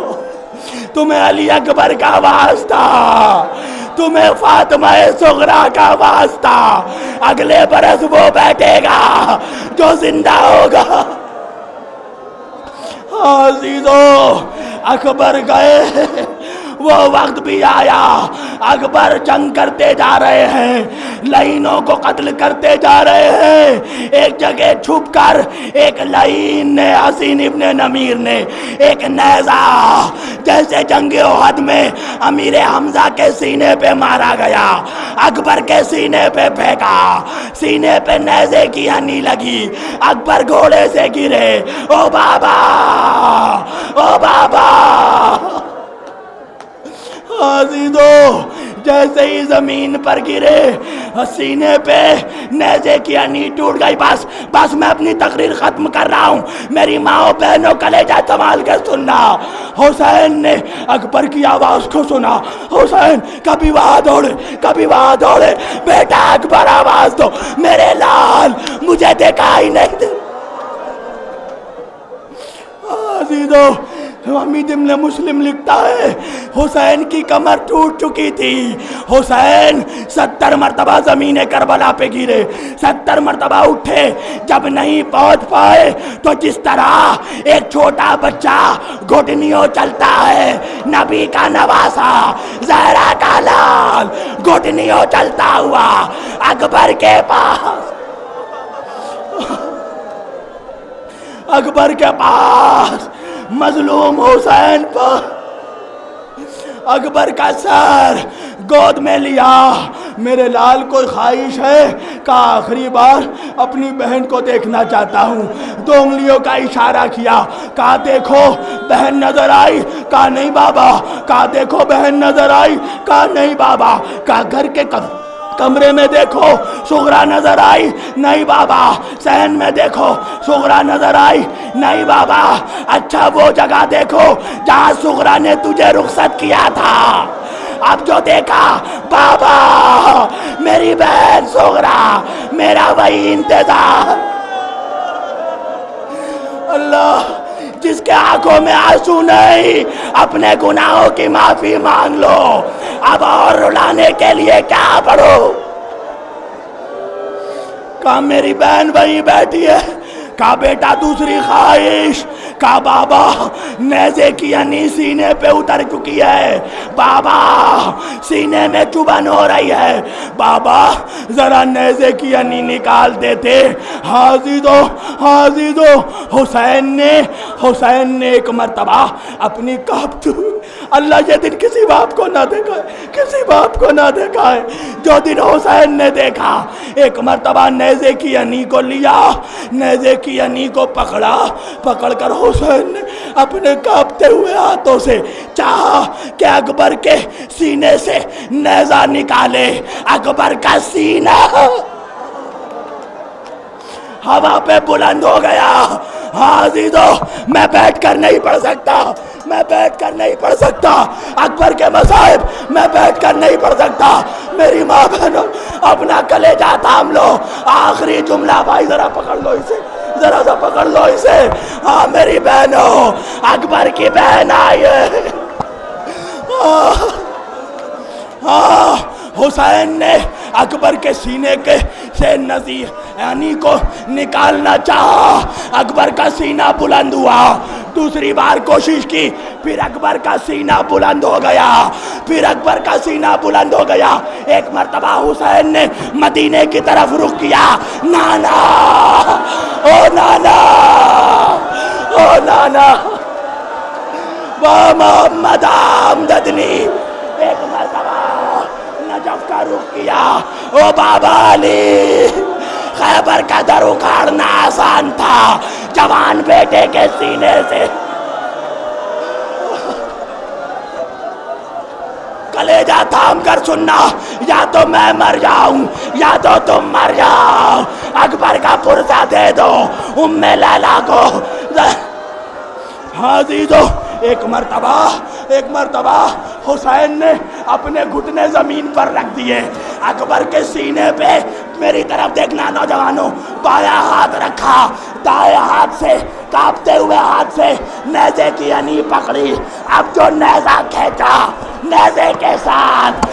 تمہیں علی اکبر کا واسطہ، تمہیں فاطمہ زہرا کا واسطہ، اگلے برس وہ بیٹھے گا جو زندہ ہوگا۔ عزیزو اکبر گئے، وہ وقت بھی آیا، اکبر جنگ کرتے جا رہے ہیں، لعینوں کو قتل کرتے جا رہے ہیں۔ ایک جگہ چھپ کر ایک لعین نے، حسین ابن نمیر نے ایک نیزہ جیسے جنگ احد میں امیر حمزہ کے سینے پہ مارا گیا، اکبر کے سینے پہ پھینکا، سینے پہ نیزے کی ہنی لگی، اکبر گھوڑے سے گرے، او بابا، او بابا۔ عزیزو جیسے ہی زمین پر گرے، سینے پہ نیزے کی ہنی ٹوٹ گئی۔ بس میں اپنی تقریر ختم کر رہا ہوں، میری ماں و بہنوں کلیجہ سنبھال کے سننا۔ حسین نے اکبر کی آواز کو سنا، حسین کبھی وہاں دوڑے کبھی وہاں دوڑے، بیٹا اکبر آواز دو، میرے لال مجھے دکھائی نہیں دے۔ عزیزو حمید ابن مسلم لکھتا ہے حسین کی کمر ٹوٹ چکی تھی، حسین 70 مرتبہ زمین کربلا پہ گرے، 70 مرتبہ اٹھے، جب نہیں پہنچ پائے تو جس طرح ایک چھوٹا بچہ گھٹنیوں چلتا ہے، نبی کا نواسا زہرا کا لال گھٹنیوں چلتا ہوا اکبر کے پاس، اکبر کے پاس مظلوم حسین پر اکبر کا سر گود میں لیا۔ میرے لال کوئی خواہش ہے؟ کہا آخری بار اپنی بہن کو دیکھنا چاہتا ہوں، 2 انگلیوں کا اشارہ کیا، کہا دیکھو بہن نظر آئی؟ کہا نہیں بابا۔ کہا دیکھو بہن نظر آئی؟ کہا نہیں بابا۔ کہا گھر کے کمرے میں دیکھو صغرا نظر آئی؟ نہیں بابا۔ صحن میں دیکھو صغرا نظر آئی؟ نہیں بابا۔ اچھا وہ جگہ دیکھو جہاں صغرا نے تجھے رخصت کیا تھا؟ اب جو دیکھا بابا میری بہن صغرا، میرا وہی انتظار۔ اللہ جس کے آنکھوں میں آنسو نہیں، اپنے گناہوں کی معافی مانگ لو، اب اور رلانے کے لیے کیا پڑھو؟ کہا میری بہن وہیں بیٹھی ہے۔ کہا بیٹا دوسری خواہش؟ کہا بابا نیزے کی ہنی سینے پہ اتر چکی ہے، بابا سینے میں چبھن ہو رہی ہے، بابا ذرا نیزے کی ہنی نکال دیتے۔ عزیزو حسین نے ایک مرتبہ اپنی کاپت، اللہ یہ دن کسی باپ کو نہ دیکھا ہے، کسی باپ کو نہ دیکھا ہے جو دن حسین نے دیکھا۔ ایک مرتبہ نیزے کی ہنی کو لیا، نیزے کی ہنی کو پکڑ کر حسین نے اپنے کانپتے ہوئے ہاتھوں سے چاہا کہ اکبر کے سینے سے نیزہ نکالے، اکبر کا سینہ ہوا پہ بلند ہو گیا۔ عزیزو میں بیٹھ کر نہیں پڑھ سکتا، میں بیٹھ کر نہیں پڑھ سکتا اکبر کے مصائب، میں بیٹھ کر نہیں پڑھ سکتا۔ میری ماں بہنوں اپنا کلیجہ تھام لو، آخری جملہ بھائی ذرا پکڑ لو اسے، ذرا سا پکڑ لو اسے۔ ہاں میری بہنوں اکبر کی بہن آئی ہے۔ حسین نے اکبر کے سینے سے یعنی کو نکالنا چاہا، اکبر کا سینہ بلند ہوا، دوسری بار کوشش کی، پھر اکبر کا سینہ بلند ہو گیا، پھر اکبر کا سینہ بلند ہو گیا۔ ایک مرتبہ حسین نے مدینے کی طرف رخ کیا، نانا او نانا او نانا وہ محمد آمدنی۔ ایک مرتبہ نجف کا رخ کیا، او بابا علی خیبر کا در اکھاڑنا آسان تھا جوان بیٹے کے سینے سے۔ کلیجہ تھام کر سننا، یا تو میں مر جاؤں یا تو تم مر جاؤ، اکبر کا پرزہ دے دو ام لیلا کو۔ عزیزو ایک مرتبہ حسین نے اپنے گھٹنے زمین پر رکھ دیے، اکبر کے سینے پہ میری طرف دیکھنا نوجوانوں، بایاں ہاتھ رکھا، دائیں ہاتھ سے کانپتے ہوئے ہاتھ سے نیزے کی ہنی پکڑی، اب جو نیزہ کھینچا نیزے کے ساتھ